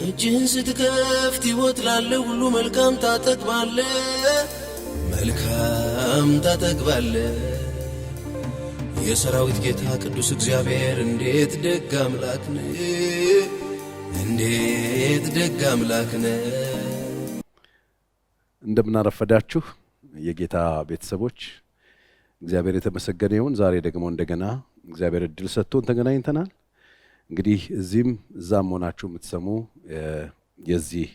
እጅህን ስትከፍት ሕይወት ላለው ሁሉ መልካም ታጠግባለህ፣ መልካም ታጠግባለህ። የሰራዊት ጌታ ቅዱስ እግዚአብሔር እንዴት ደግ አምላክ ነህ፣ እንዴት ደግ አምላክ ነህ። እንደምናረፈዳችሁ የጌታ ቤተሰቦች እግዚአብሔር የተመሰገነ ይሁን። ዛሬ ደግሞ እንደገና እግዚአብሔር እድል ሰጥቶን ተገናኝተናል። እንግዲህ እዚህም እዛም ሆናችሁ የምትሰሙ የዚህ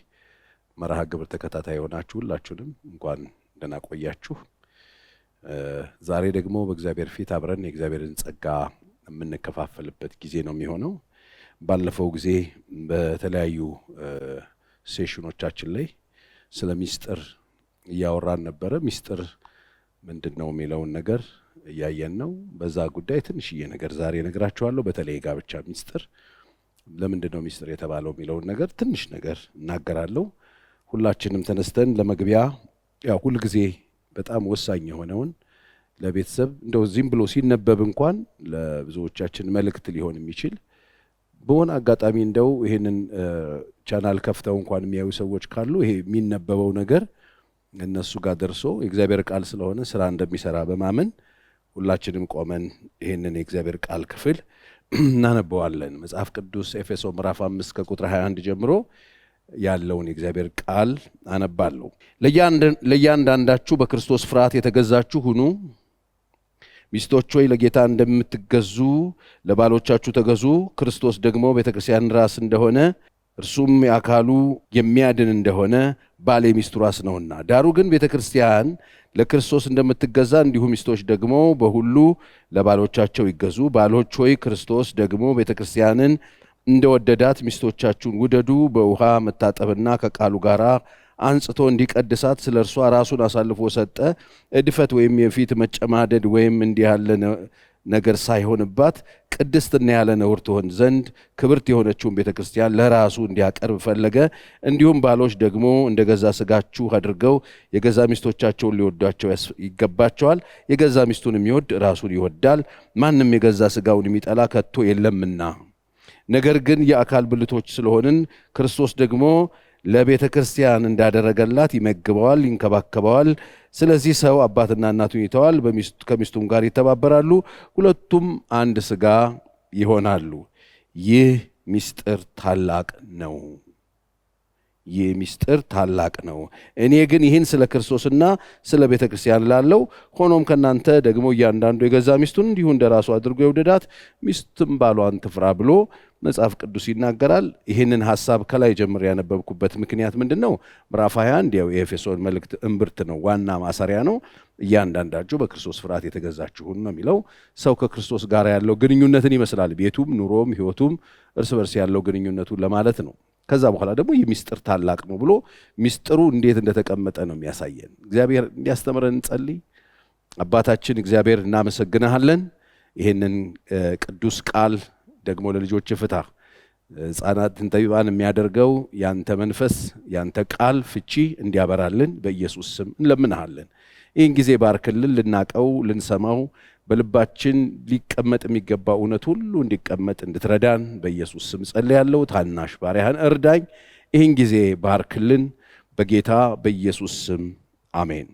መርሃ ግብር ተከታታይ ሆናችሁ ሁላችሁንም እንኳን ደህና ቆያችሁ። ዛሬ ደግሞ በእግዚአብሔር ፊት አብረን የእግዚአብሔርን ጸጋ የምንከፋፈልበት ጊዜ ነው የሚሆነው። ባለፈው ጊዜ በተለያዩ ሴሽኖቻችን ላይ ስለ ሚስጥር እያወራን ነበረ። ሚስጥር ምንድነው የሚለውን ነገር እያየን ነው። በዛ ጉዳይ ትንሽዬ ነገር ዛሬ እነግራችኋለሁ። በተለይ ጋብቻ ሚስጥር ለምንድነው ሚስጥር የተባለው የሚለውን ነገር ትንሽ ነገር እናገራለሁ። ሁላችንም ተነስተን ለመግቢያ ያው ሁሉ ጊዜ በጣም ወሳኝ የሆነውን ለቤተሰብ እንደው ዝም ብሎ ሲነበብ እንኳን ለብዙዎቻችን መልእክት ሊሆን የሚችል በሆነ አጋጣሚ እንደው ይሄንን ቻናል ከፍተው እንኳን የሚያዩ ሰዎች ካሉ ይሄ የሚነበበው ነገር እነሱ ጋር ደርሶ የእግዚአብሔር ቃል ስለሆነ ስራ እንደሚሰራ በማመን ሁላችንም ቆመን ይሄንን የእግዚአብሔር ቃል ክፍል እናነበዋለን። መጽሐፍ ቅዱስ ኤፌሶ ምዕራፍ 5 ከቁጥር 21 ጀምሮ ያለውን የእግዚአብሔር ቃል አነባለሁ። ለእያንዳንዳችሁ በክርስቶስ ፍርሃት የተገዛችሁ ሁኑ። ሚስቶች ሆይ ለጌታ እንደምትገዙ ለባሎቻችሁ ተገዙ። ክርስቶስ ደግሞ ቤተክርስቲያን ራስ እንደሆነ እርሱም የአካሉ የሚያድን እንደሆነ ባል የሚስቱ ራስ ነውና። ዳሩ ግን ቤተክርስቲያን ለክርስቶስ እንደምትገዛ እንዲሁ ሚስቶች ደግሞ በሁሉ ለባሎቻቸው ይገዙ። ባሎች ሆይ ክርስቶስ ደግሞ ቤተክርስቲያንን እንደወደዳት ሚስቶቻችሁን ውደዱ። በውሃ መታጠብና ከቃሉ ጋር አንጽቶ እንዲቀድሳት ስለ እርሷ ራሱን አሳልፎ ሰጠ። እድፈት ወይም የፊት መጨማደድ ወይም እንዲህ ያለ ነገር ሳይሆንባት ቅድስትና ያለ ነውር ትሆን ዘንድ ክብርት የሆነችውን ቤተክርስቲያን ለራሱ እንዲያቀርብ ፈለገ። እንዲሁም ባሎች ደግሞ እንደገዛ ስጋችሁ አድርገው የገዛ ሚስቶቻቸውን ሊወዷቸው ይገባቸዋል። የገዛ ሚስቱን የሚወድ ራሱን ይወዳል። ማንም የገዛ ስጋውን የሚጠላ ከቶ የለምና። ነገር ግን የአካል ብልቶች ስለሆንን ክርስቶስ ደግሞ ለቤተ ክርስቲያን እንዳደረገላት ይመግበዋል፣ ይንከባከበዋል። ስለዚህ ሰው አባትና እናቱን ይተዋል፣ ከሚስቱም ጋር ይተባበራሉ፣ ሁለቱም አንድ ሥጋ ይሆናሉ። ይህ ምስጢር ታላቅ ነው። ይህ ምስጢር ታላቅ ነው። እኔ ግን ይህን ስለ ክርስቶስና ስለ ቤተ ክርስቲያን ላለው፣ ሆኖም ከናንተ ደግሞ እያንዳንዱ የገዛ ሚስቱን እንዲሁ እንደራሱ አድርጎ የወደዳት ሚስትም ባሏን ትፍራ ብሎ መጽሐፍ ቅዱስ ይናገራል። ይህንን ሐሳብ ከላይ ጀምሮ ያነበብኩበት ምክንያት ምንድነው? ምዕራፍ 21 ያው የኤፌሶን መልእክት እምብርት ነው፣ ዋና ማሰሪያ ነው። እያንዳንዳችሁ በክርስቶስ ፍርሃት የተገዛችሁ ነው የሚለው ሰው ከክርስቶስ ጋር ያለው ግንኙነትን ይመስላል። ቤቱም፣ ኑሮም፣ ህይወቱም እርስ በርስ ያለው ግንኙነቱን ለማለት ነው። ከዛ በኋላ ደግሞ ይህ ምስጢር ታላቅ ነው ብሎ ምስጢሩ እንዴት እንደተቀመጠ ነው የሚያሳየን። እግዚአብሔር እንዲያስተምረን እንጸልይ። አባታችን እግዚአብሔር እናመሰግናለን። ይሄንን ቅዱስ ቃል ደግሞ ለልጆች ፍታ። ሕፃናትን ጠቢባን የሚያደርገው ያንተ መንፈስ ያንተ ቃል ፍቺ እንዲያበራልን በኢየሱስ ስም እንለምንሃለን። ይህን ጊዜ ባርክልን፣ ልናቀው ልንሰማው በልባችን ሊቀመጥ የሚገባ እውነት ሁሉ እንዲቀመጥ እንድትረዳን በኢየሱስ ስም ጸልያለሁ። ታናሽ ባሪያህን እርዳኝ። ይህን ጊዜ ባርክልን በጌታ በኢየሱስ ስም አሜን።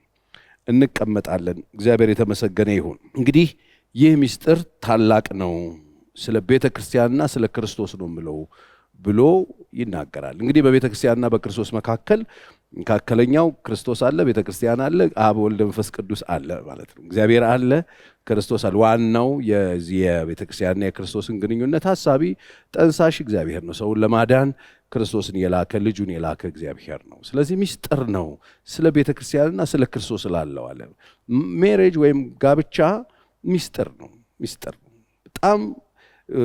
እንቀመጣለን። እግዚአብሔር የተመሰገነ ይሁን። እንግዲህ ይህ ምስጢር ታላቅ ነው፣ ስለ ቤተ ክርስቲያንና ስለ ክርስቶስ ነው ብሎ ይናገራል። እንግዲህ በቤተ ክርስቲያንና በክርስቶስ መካከለኛው ክርስቶስ አለ፣ ቤተ ክርስቲያን አለ፣ አብ ወልድ መንፈስ ቅዱስ አለ ማለት ነው። እግዚአብሔር አለ፣ ክርስቶስ አለ። ዋናው የቤተ ክርስቲያንና የክርስቶስን ግንኙነት ሐሳቢ ጠንሳሽ እግዚአብሔር ነው። ሰውን ለማዳን ክርስቶስን የላከ ልጁን የላከ እግዚአብሔር ነው። ስለዚህ ምስጢር ነው ስለ ቤተ ክርስቲያንና ስለ ክርስቶስ ላለው አለ። ሜሬጅ ወይም ጋብቻ ምስጢር ነው። ምስጢር ነው። በጣም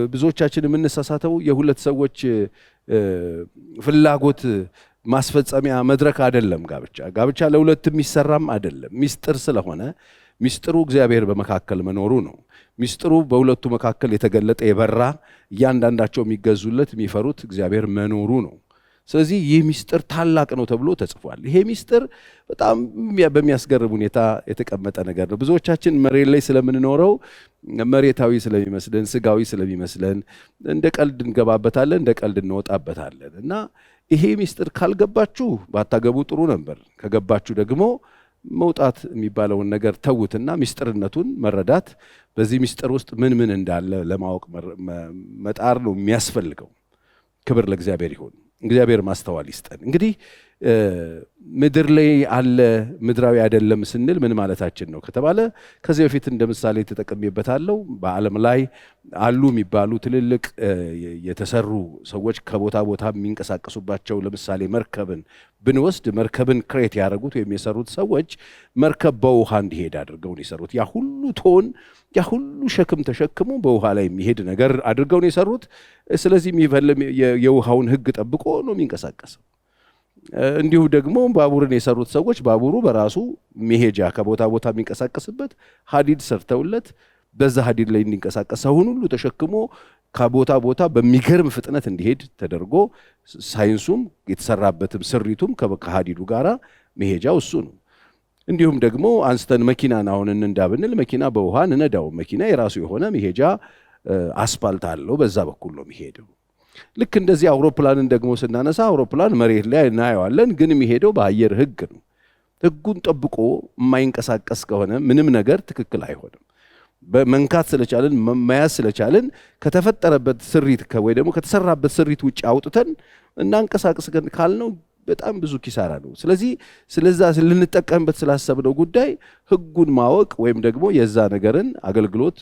ብዙዎቻችን የምንሳሳተው የሁለት ሰዎች ፍላጎት ማስፈጸሚያ መድረክ አይደለም። ጋብቻ ለሁለት የሚሰራም አይደለም። ምስጢር ስለሆነ ምስጢሩ እግዚአብሔር በመካከል መኖሩ ነው። ምስጢሩ በሁለቱ መካከል የተገለጠ የበራ እያንዳንዳቸው የሚገዙለት የሚፈሩት እግዚአብሔር መኖሩ ነው። ስለዚህ ይህ ምስጢር ታላቅ ነው ተብሎ ተጽፏል። ይሄ ምስጢር በጣም በሚያስገርም ሁኔታ የተቀመጠ ነገር ነው። ብዙዎቻችን መሬት ላይ ስለምንኖረው መሬታዊ ስለሚመስለን፣ ስጋዊ ስለሚመስለን እንደ ቀልድ እንገባበታለን፣ እንደ ቀልድ እንወጣበታለን እና ይሄ ሚስጥር ካልገባችሁ ባታገቡ ጥሩ ነበር። ከገባችሁ ደግሞ መውጣት የሚባለውን ነገር ተውትና ሚስጥርነቱን መረዳት፣ በዚህ ሚስጥር ውስጥ ምን እንዳለ ለማወቅ መጣር ነው የሚያስፈልገው። ክብር ለእግዚአብሔር ይሁን። እግዚአብሔር ማስተዋል ይስጠን። እንግዲህ ምድር ላይ አለ ምድራዊ አይደለም ስንል ምን ማለታችን ነው ከተባለ ከዚህ በፊት እንደ ምሳሌ ተጠቅሜበታለሁ። በዓለም ላይ አሉ የሚባሉ ትልልቅ የተሰሩ ሰዎች ከቦታ ቦታ የሚንቀሳቀሱባቸው ለምሳሌ መርከብን ብንወስድ መርከብን ክሬት ያደረጉት ወይም የሰሩት ሰዎች መርከብ በውሃ እንዲሄድ አድርገው ነው የሰሩት። ያ ሁሉ ቶን ያ ሁሉ ሸክም ተሸክሞ በውሃ ላይ የሚሄድ ነገር አድርገው ነው የሰሩት። ስለዚህ የውሃውን ሕግ ጠብቆ ነው የሚንቀሳቀሰው። እንዲሁ ደግሞ ባቡርን የሰሩት ሰዎች ባቡሩ በራሱ መሄጃ ከቦታ ቦታ የሚንቀሳቀስበት ሀዲድ ሰርተውለት በዛ ሀዲድ ላይ እንዲንቀሳቀስ ሰውን ሁሉ ተሸክሞ ከቦታ ቦታ በሚገርም ፍጥነት እንዲሄድ ተደርጎ ሳይንሱም የተሰራበትም ስሪቱም ከሀዲዱ ጋራ መሄጃው እሱ ነው። እንዲሁም ደግሞ አንስተን መኪናን አሁን እንዳብንል መኪና በውሃ እንነዳው። መኪና የራሱ የሆነ መሄጃ አስፓልት አለው፣ በዛ በኩል ነው የሚሄደው። ልክ እንደዚህ አውሮፕላንን ደግሞ ስናነሳ አውሮፕላን መሬት ላይ እናየዋለን፣ ግን የሚሄደው በአየር ሕግ ነው። ሕጉን ጠብቆ የማይንቀሳቀስ ከሆነ ምንም ነገር ትክክል አይሆንም። በመንካት ስለቻልን መያዝ ስለቻልን ከተፈጠረበት ስሪት ወይ ደግሞ ከተሰራበት ስሪት ውጭ አውጥተን እናንቀሳቀስ ካልነው በጣም ብዙ ኪሳራ ነው። ስለዚህ ስለዛ ልንጠቀምበት ስላሰብነው ጉዳይ ሕጉን ማወቅ ወይም ደግሞ የዛ ነገርን አገልግሎት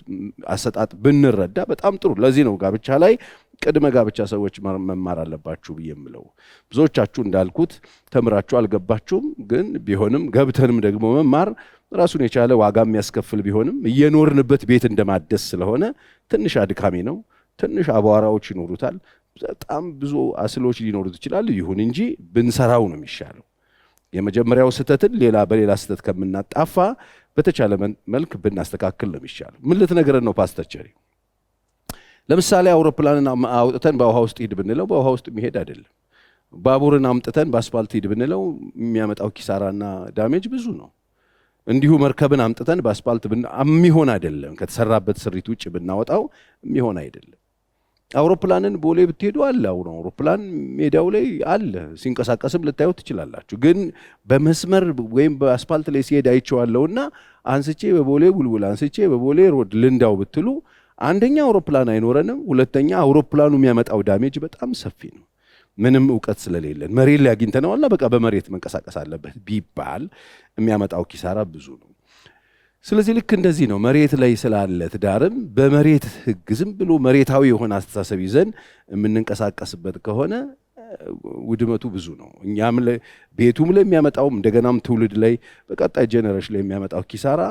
አሰጣጥ ብንረዳ በጣም ጥሩ። ለዚህ ነው ጋብቻ ላይ ቅድመ ጋብቻ ሰዎች መማር አለባችሁ ብዬ የምለው። ብዙዎቻችሁ እንዳልኩት ተምራችሁ አልገባችሁም፣ ግን ቢሆንም ገብተንም ደግሞ መማር ራሱን የቻለ ዋጋ የሚያስከፍል ቢሆንም እየኖርንበት ቤት እንደማደስ ስለሆነ ትንሽ አድካሚ ነው። ትንሽ አቧራዎች ይኖሩታል። በጣም ብዙ አስሎች ሊኖሩት ይችላል። ይሁን እንጂ ብንሰራው ነው የሚሻለው። የመጀመሪያው ስህተትን በሌላ ስህተት ከምናጣፋ በተቻለ መልክ ብናስተካክል ነው የሚሻለው። ምን ልትነግረን ነው ፓስተር ቸሪ? ለምሳሌ አውሮፕላንን አውጥተን በውሃ ውስጥ ሂድ ብንለው በውሃ ውስጥ የሚሄድ አይደለም። ባቡርን አምጥተን በአስፋልት ሂድ ብንለው የሚያመጣው ኪሳራና ዳሜጅ ብዙ ነው። እንዲሁ መርከብን አምጥተን በአስፋልት የሚሆን አይደለም። ከተሰራበት ስሪት ውጭ ብናወጣው የሚሆን አይደለም። አውሮፕላንን ቦሌ ብትሄዱ አለ። አውሮፕላን ሜዳው ላይ አለ፣ ሲንቀሳቀስም ልታዩት ትችላላችሁ። ግን በመስመር ወይም በአስፋልት ላይ ሲሄድ አይቼዋለሁና አንስቼ በቦሌ ቡልቡል አንስቼ በቦሌ ሮድ ልንዳው ብትሉ አንደኛ አውሮፕላን አይኖረንም፣ ሁለተኛ አውሮፕላኑ የሚያመጣው ዳሜጅ በጣም ሰፊ ነው። ምንም እውቀት ስለሌለን መሬት ላይ አግኝተነዋልና በቃ በመሬት መንቀሳቀስ አለበት ቢባል የሚያመጣው ኪሳራ ብዙ ነው። ስለዚህ ልክ እንደዚህ ነው መሬት ላይ ስላለ ትዳርም በመሬት ሕግ ዝም ብሎ መሬታዊ የሆነ አስተሳሰብ ይዘን የምንንቀሳቀስበት ከሆነ ውድመቱ ብዙ ነው። እኛም ቤቱም ላይ የሚያመጣውም እንደገናም ትውልድ ላይ በቀጣይ ጄኔሬሽን ላይ የሚያመጣው ኪሳራ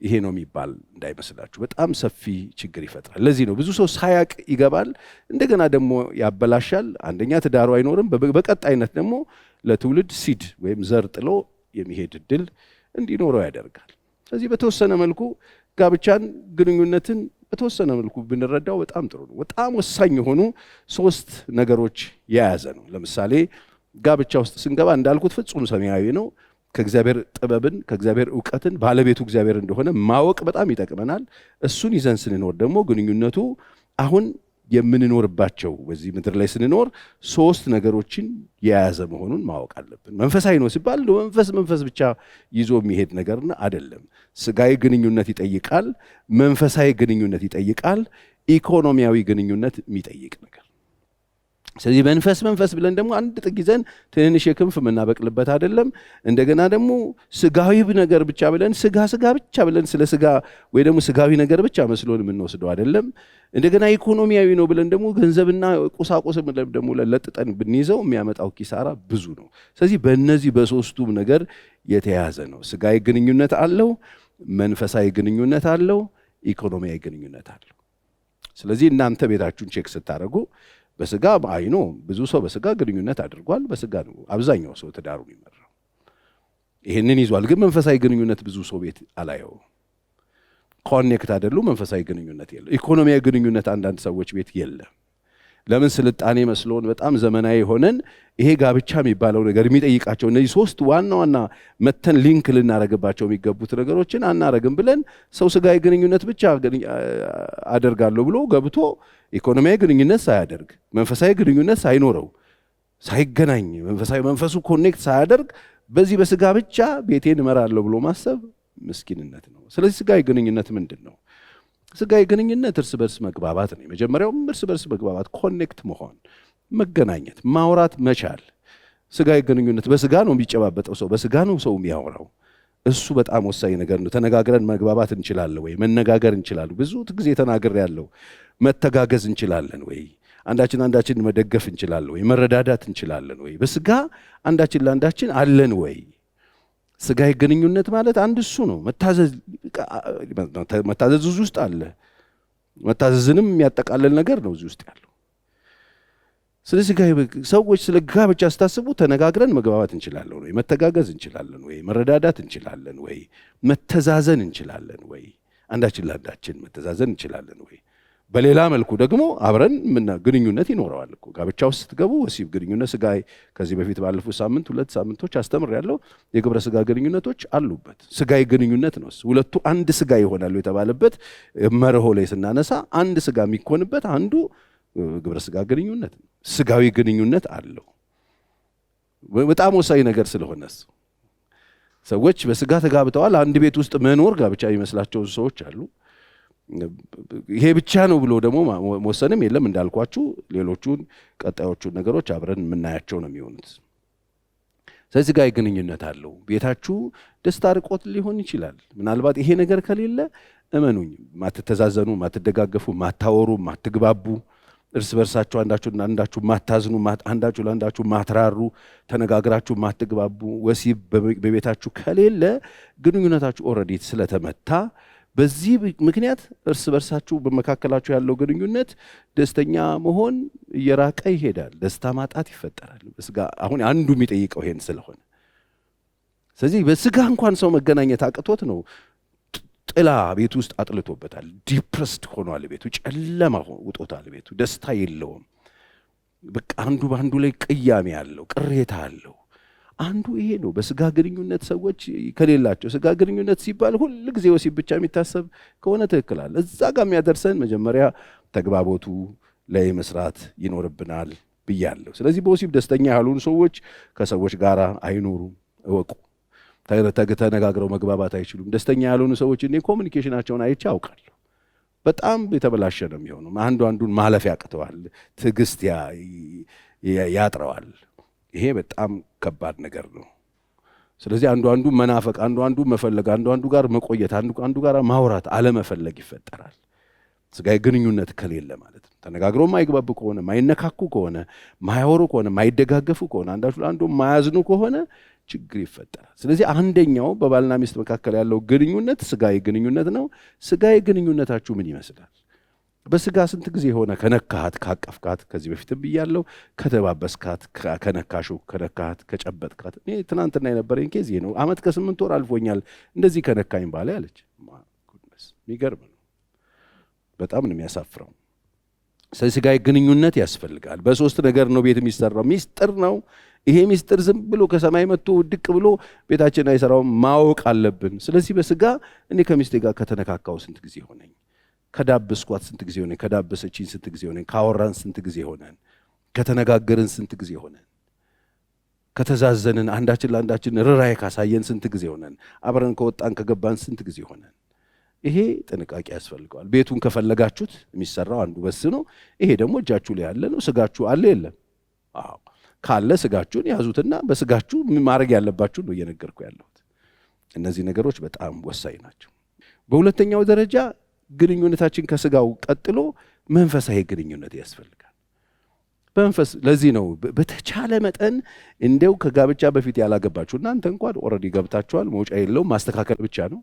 ይሄ ነው የሚባል እንዳይመስላችሁ። በጣም ሰፊ ችግር ይፈጥራል። ለዚህ ነው ብዙ ሰው ሳያቅ ይገባል፣ እንደገና ደግሞ ያበላሻል። አንደኛ ትዳሩ አይኖርም፣ በቀጣይነት ደግሞ ለትውልድ ሲድ ወይም ዘር ጥሎ የሚሄድ እድል እንዲኖረው ያደርጋል። ስለዚህ በተወሰነ መልኩ ጋብቻን፣ ግንኙነትን በተወሰነ መልኩ ብንረዳው በጣም ጥሩ ነው። በጣም ወሳኝ የሆኑ 3 ነገሮች የያዘ ነው። ለምሳሌ ጋብቻ ውስጥ ስንገባ እንዳልኩት ፍጹም ሰማያዊ ነው። ከእግዚአብሔር ጥበብን ከእግዚአብሔር እውቀትን ባለቤቱ እግዚአብሔር እንደሆነ ማወቅ በጣም ይጠቅመናል። እሱን ይዘን ስንኖር ደግሞ ግንኙነቱ አሁን የምንኖርባቸው በዚህ ምድር ላይ ስንኖር 3 ነገሮችን የያዘ መሆኑን ማወቅ አለብን። መንፈሳዊ ነው ሲባል መንፈስ ብቻ ይዞ የሚሄድ ነገርና አይደለም። ስጋዊ ግንኙነት ይጠይቃል፣ መንፈሳዊ ግንኙነት ይጠይቃል፣ ኢኮኖሚያዊ ግንኙነት የሚጠይቅ ነገር። ስለዚህ መንፈስ ብለን ደግሞ አንድ ጥግ ይዘን ትንንሽ የክንፍ የምናበቅልበት አይደለም። እንደገና ደግሞ ስጋዊ ነገር ብቻ ብለን ስጋ ብቻ ብለን ስለ ስጋ ወይ ደግሞ ስጋዊ ነገር ብቻ መስሎን የምንወስደው አይደለም። እንደገና ኢኮኖሚያዊ ነው ብለን ደግሞ ገንዘብና ቁሳቁስ ደግሞ ለጥጠን ብንይዘው የሚያመጣው ኪሳራ ብዙ ነው። ስለዚህ በእነዚህ በ3ቱም ነገር የተያዘ ነው። ስጋዊ ግንኙነት አለው፣ መንፈሳዊ ግንኙነት አለው፣ ኢኮኖሚያዊ ግንኙነት አለው። ስለዚህ እናንተ ቤታችሁን ቼክ ስታደርጉ በስጋ አይኖ ብዙ ሰው በስጋ ግንኙነት አድርጓል። በስጋ ነው አብዛኛው ሰው ትዳሩ የሚመራው፣ ይሄንን ይዟል። ግን መንፈሳዊ ግንኙነት ብዙ ሰው ቤት አላየው። ኮኔክት አይደሉ፣ መንፈሳዊ ግንኙነት የለም። ኢኮኖሚያዊ ግንኙነት አንዳንድ ሰዎች ቤት የለም። ለምን? ስልጣኔ መስሎን በጣም ዘመናዊ ሆነን ይሄ ጋብቻ የሚባለው ነገር የሚጠይቃቸው እነዚህ 3 ዋና መተን ሊንክ ልናረግባቸው የሚገቡት ነገሮችን አናረግም ብለን ሰው ስጋዊ ግንኙነት ብቻ አደርጋለሁ ብሎ ገብቶ ኢኮኖሚያዊ ግንኙነት ሳያደርግ መንፈሳዊ ግንኙነት ሳይኖረው ሳይገናኝ መንፈሱ ኮኔክት ሳያደርግ በዚህ በስጋ ብቻ ቤቴን እመራለሁ ብሎ ማሰብ ምስኪንነት ነው። ስለዚህ ስጋዊ ግንኙነት ምንድን ነው? ስጋዊ ግንኙነት እርስ በርስ መግባባት ነው። የመጀመሪያውም እርስ በርስ መግባባት፣ ኮኔክት መሆን፣ መገናኘት፣ ማውራት መቻል። ስጋዊ ግንኙነት በስጋ ነው የሚጨባበጠው ሰው፣ በስጋ ነው ሰው የሚያወራው። እሱ በጣም ወሳኝ ነገር ነው። ተነጋግረን መግባባት እንችላለን ወይ? መነጋገር እንችላለን። ብዙ ጊዜ ተናግር ያለው መተጋገዝ እንችላለን ወይ? አንዳችን መደገፍ እንችላለን ወይ? መረዳዳት እንችላለን ወይ? በስጋ አንዳችን ለአንዳችን አለን ወይ? ስጋዊ ግንኙነት ማለት አንድ እሱ ነው። መታዘዝ ውስጥ አለ። መታዘዝንም የሚያጠቃልል ነገር ነው እዚህ ውስጥ ያለው። ስለዚህ ሰዎች ስለ ጋብቻ ስታስቡ ተነጋግረን መግባባት እንችላለን ወይ? መተጋገዝ እንችላለን ወይ? መረዳዳት እንችላለን ወይ? መተዛዘን እንችላለን ወይ? አንዳችን ለአንዳችን መተዛዘን እንችላለን ወይ? በሌላ መልኩ ደግሞ አብረን ግንኙነት ይኖረዋል እኮ። ጋብቻ ውስጥ ስትገቡ ወሲብ ግንኙነት፣ ስጋዊ ከዚህ በፊት ባለፉት 2 ሳምንቶች አስተምሬያለሁ። የግብረ ስጋ ግንኙነቶች አሉበት። ስጋዊ ግንኙነት ነው። ሁለቱ አንድ ስጋ ይሆናሉ የተባለበት መርሆ ላይ ስናነሳ አንድ ስጋ የሚኮንበት አንዱ ግብረ ስጋ ግንኙነት ነው። ስጋዊ ግንኙነት አለው። በጣም ወሳኝ ነገር ስለሆነ ሰዎች በስጋ ተጋብተዋል። አንድ ቤት ውስጥ መኖር ጋብቻ የሚመስላቸው ሰዎች አሉ። ይሄ ብቻ ነው ብሎ ደግሞ መወሰንም የለም። እንዳልኳችሁ ሌሎቹን ቀጣዮቹን ነገሮች አብረን የምናያቸው ነው የሚሆኑት። ስለዚህ ስጋዊ ግንኙነት አለው። ቤታችሁ ደስታ ርቆት ሊሆን ይችላል። ምናልባት ይሄ ነገር ከሌለ እመኑኝ፣ ማትተዛዘኑ፣ ማትደጋገፉ፣ ማታወሩ፣ ማትግባቡ፣ እርስ በርሳችሁ አንዳችሁ ማታዝኑ፣ አንዳችሁ ለአንዳችሁ ማትራሩ፣ ተነጋግራችሁ ማትግባቡ፣ ወሲብ በቤታችሁ ከሌለ ግንኙነታችሁ ኦልሬዲ ስለተመታ በዚህ ምክንያት እርስ በርሳችሁ በመካከላችሁ ያለው ግንኙነት ደስተኛ መሆን እየራቀ ይሄዳል። ደስታ ማጣት ይፈጠራል። በስጋ አሁን አንዱ የሚጠይቀው ይሄን ስለሆነ፣ ስለዚህ በስጋ እንኳን ሰው መገናኘት አቅቶት ነው ጥላ ቤት ውስጥ አጥልቶበታል። ዲፕረስድ ሆኗል። ቤቱ ጨለማ ውጦታል። ቤቱ ደስታ የለውም። በቃ አንዱ በአንዱ ላይ ቅያሜ አለው፣ ቅሬታ አለው። አንዱ ይሄ ነው። በስጋ ግንኙነት ሰዎች ከሌላቸው፣ ስጋ ግንኙነት ሲባል ሁል ጊዜ ወሲብ ብቻ የሚታሰብ ከሆነ ትክክል አለ። እዛ ጋር የሚያደርሰን መጀመሪያ ተግባቦቱ ላይ መስራት ይኖርብናል ብያለሁ። ስለዚህ በወሲብ ደስተኛ ያልሆኑ ሰዎች ከሰዎች ጋር አይኖሩም። እወቁ። ተነጋግረው መግባባት አይችሉም። ደስተኛ ያልሆኑ ሰዎች እኔ ኮሚኒኬሽናቸውን አይቼ አውቃለሁ። በጣም የተበላሸ ነው የሚሆነው። አንዱን ማለፍ ያቅተዋል። ትዕግስት ያጥረዋል። ይሄ በጣም ከባድ ነገር ነው። ስለዚህ አንዱ መናፈቅ፣ አንዱ መፈለግ፣ አንዱ ጋር መቆየት፣ አንዱ ጋር ማውራት አለመፈለግ ይፈጠራል። ስጋዊ ግንኙነት ከሌለ ማለት ነው። ተነጋግረው ማይግባቡ ከሆነ፣ ማይነካኩ ከሆነ፣ ማያወሩ ከሆነ፣ ማይደጋገፉ ከሆነ፣ አንዱ ማያዝኑ ከሆነ ችግር ይፈጠራል። ስለዚህ አንደኛው በባልና ሚስት መካከል ያለው ግንኙነት ስጋዊ ግንኙነት ነው። ስጋዊ ግንኙነታችሁ ምን ይመስላል? በስጋ ስንት ጊዜ ሆነ ከነካሃት፣ ካቀፍካት? ከዚህ በፊትም ብያለሁ። ከተባበስካት፣ ከነካሹ፣ ከነካሃት፣ ከጨበጥካት። እኔ ትናንትና የነበረኝ ኬዝ ነው። 1 ዓመት ከ8 ወር አልፎኛል እንደዚህ ከነካኝ ባለ ያለች። የሚገርም ነው። በጣም ነው የሚያሳፍረው። ስለዚህ ስጋዊ ግንኙነት ያስፈልጋል። በ3 ነገር ነው ቤት የሚሰራው። ሚስጥር ነው። ይሄ ሚስጥር ዝም ብሎ ከሰማይ መጥቶ ውድቅ ብሎ ቤታችን አይሰራውም። ማወቅ አለብን። ስለዚህ በስጋ እኔ ከሚስቴ ጋር ከተነካካው ስንት ጊዜ ሆነኝ? ከዳበስኳት ስንት ጊዜ ሆነኝ? ከዳበሰችኝ ስንት ጊዜ ሆነኝ? ካወራን ስንት ጊዜ ሆነን? ከተነጋገርን ስንት ጊዜ ሆነን? ከተዛዘንን፣ አንዳችን ለአንዳችን ርኅራኄ ካሳየን ስንት ጊዜ ሆነን? አብረን ከወጣን ከገባን ስንት ጊዜ ሆነን? ይሄ ጥንቃቄ ያስፈልገዋል። ቤቱን ከፈለጋችሁት የሚሰራው አንዱ በስ ነው። ይሄ ደግሞ እጃችሁ ላይ ያለ ነው። ስጋችሁ አለ የለም? አዎ ካለ ስጋችሁን ያዙትና በስጋችሁ ማድረግ ያለባችሁን ነው እየነገርኩ ያለሁት። እነዚህ ነገሮች በጣም ወሳኝ ናቸው። በሁለተኛው ደረጃ ግንኙነታችን ከስጋው ቀጥሎ መንፈሳዊ ግንኙነት ያስፈልጋል። በመንፈስ ለዚህ ነው በተቻለ መጠን እንደው ከጋብቻ በፊት ያላገባችሁ እናንተ እንኳን ኦልሬዲ ገብታችኋል። መውጫ የለውም፣ ማስተካከል ብቻ ነው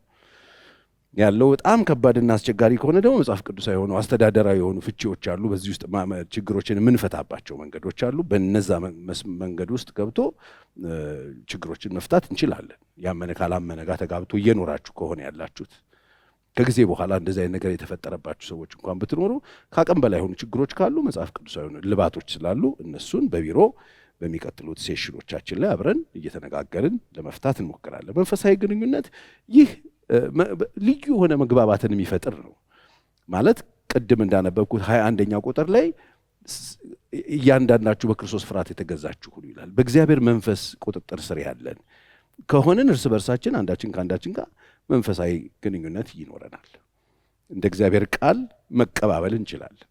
ያለው። በጣም ከባድና አስቸጋሪ ከሆነ ደግሞ መጽሐፍ ቅዱሳዊ የሆኑ አስተዳደራዊ የሆኑ ፍቺዎች አሉ። በዚህ ውስጥ ችግሮችን የምንፈታባቸው መንገዶች አሉ። በነዛ መንገድ ውስጥ ገብቶ ችግሮችን መፍታት እንችላለን። ያመነ ካላመነ ጋር ተጋብቶ እየኖራችሁ ከሆነ ያላችሁት ከጊዜ በኋላ እንደዚህ አይነት ነገር የተፈጠረባችሁ ሰዎች እንኳን ብትኖሩ ከአቅም በላይ የሆኑ ችግሮች ካሉ መጽሐፍ ቅዱሳዊ የሆኑ ልባቶች ስላሉ እነሱን በቢሮ በሚቀጥሉት ሴሽኖቻችን ላይ አብረን እየተነጋገርን ለመፍታት እንሞክራለን። መንፈሳዊ ግንኙነት ይህ ልዩ የሆነ መግባባትን የሚፈጥር ነው። ማለት ቅድም እንዳነበብኩት 21ኛ ቁጥር ላይ እያንዳንዳችሁ በክርስቶስ ፍርሃት የተገዛችሁ ሁሉ ይላል። በእግዚአብሔር መንፈስ ቁጥጥር ስር ያለን ከሆነን እርስ በርሳችን አንዳችን ከአንዳችን ጋር መንፈሳዊ ግንኙነት ይኖረናል። እንደ እግዚአብሔር ቃል መቀባበል እንችላለን።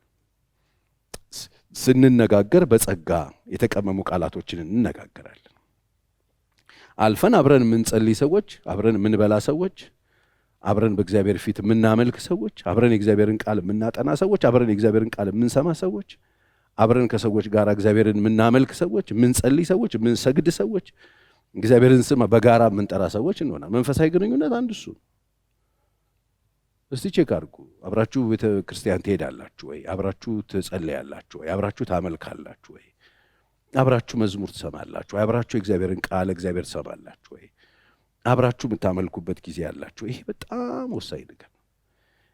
ስንነጋገር በጸጋ የተቀመሙ ቃላቶችን እንነጋገራለን። አልፈን አብረን የምንጸልይ ሰዎች፣ አብረን የምንበላ ሰዎች፣ አብረን በእግዚአብሔር ፊት የምናመልክ ሰዎች፣ አብረን የእግዚአብሔርን ቃል የምናጠና ሰዎች፣ አብረን የእግዚአብሔርን ቃል የምንሰማ ሰዎች፣ አብረን ከሰዎች ጋር እግዚአብሔርን የምናመልክ ሰዎች፣ የምንጸልይ ሰዎች፣ የምንሰግድ ሰዎች፣ እግዚአብሔርን ስም በጋራ የምንጠራ ሰዎች እንሆናለን። መንፈሳዊ ግንኙነት አንዱ እሱ ነው። እስቲ ቼክ አድርጉ። አብራችሁ ቤተ ክርስቲያን ትሄዳላችሁ ወይ? አብራችሁ ትጸልያላችሁ ወይ? አብራችሁ ታመልካላችሁ ወይ? አብራችሁ መዝሙር ትሰማላችሁ ወይ? አብራችሁ የእግዚአብሔርን ቃል እግዚአብሔር ትሰማላችሁ ወይ? አብራችሁ የምታመልኩበት ጊዜ ያላችሁ? ይሄ በጣም ወሳኝ ነገር ነው።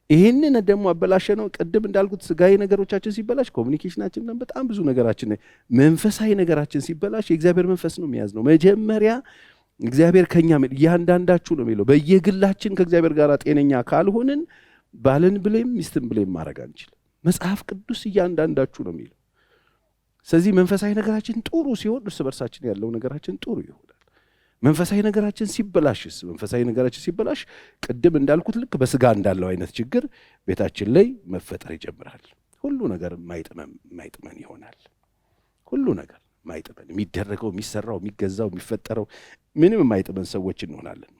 ይህንን ደግሞ አበላሸ ነው። ቅድም እንዳልኩት ስጋዊ ነገሮቻችን ሲበላሽ ኮሚኒኬሽናችን በጣም ብዙ ነገራችን፣ መንፈሳዊ ነገራችን ሲበላሽ የእግዚአብሔር መንፈስ ነው የሚያዝ ነው። መጀመሪያ እግዚአብሔር ከኛ እያንዳንዳችሁ ነው የሚለው። በየግላችን ከእግዚአብሔር ጋር ጤነኛ ካልሆንን ባልን ብሌም ሚስትን ብሌም ማድረግ አንችልም። መጽሐፍ ቅዱስ እያንዳንዳችሁ ነው የሚለው። ስለዚህ መንፈሳዊ ነገራችን ጥሩ ሲሆን እርስ በርሳችን ያለው ነገራችን ጥሩ ይሆናል። መንፈሳዊ ነገራችን ሲበላሽስ? መንፈሳዊ ነገራችን ሲበላሽ ቅድም እንዳልኩት ልክ በስጋ እንዳለው አይነት ችግር ቤታችን ላይ መፈጠር ይጀምራል። ሁሉ ነገር ማይጥመን ይሆናል። ሁሉ ነገር ማይጥመን፣ የሚደረገው፣ የሚሰራው፣ የሚገዛው፣ የሚፈጠረው ምንም የማይጥመን ሰዎች እንሆናለን።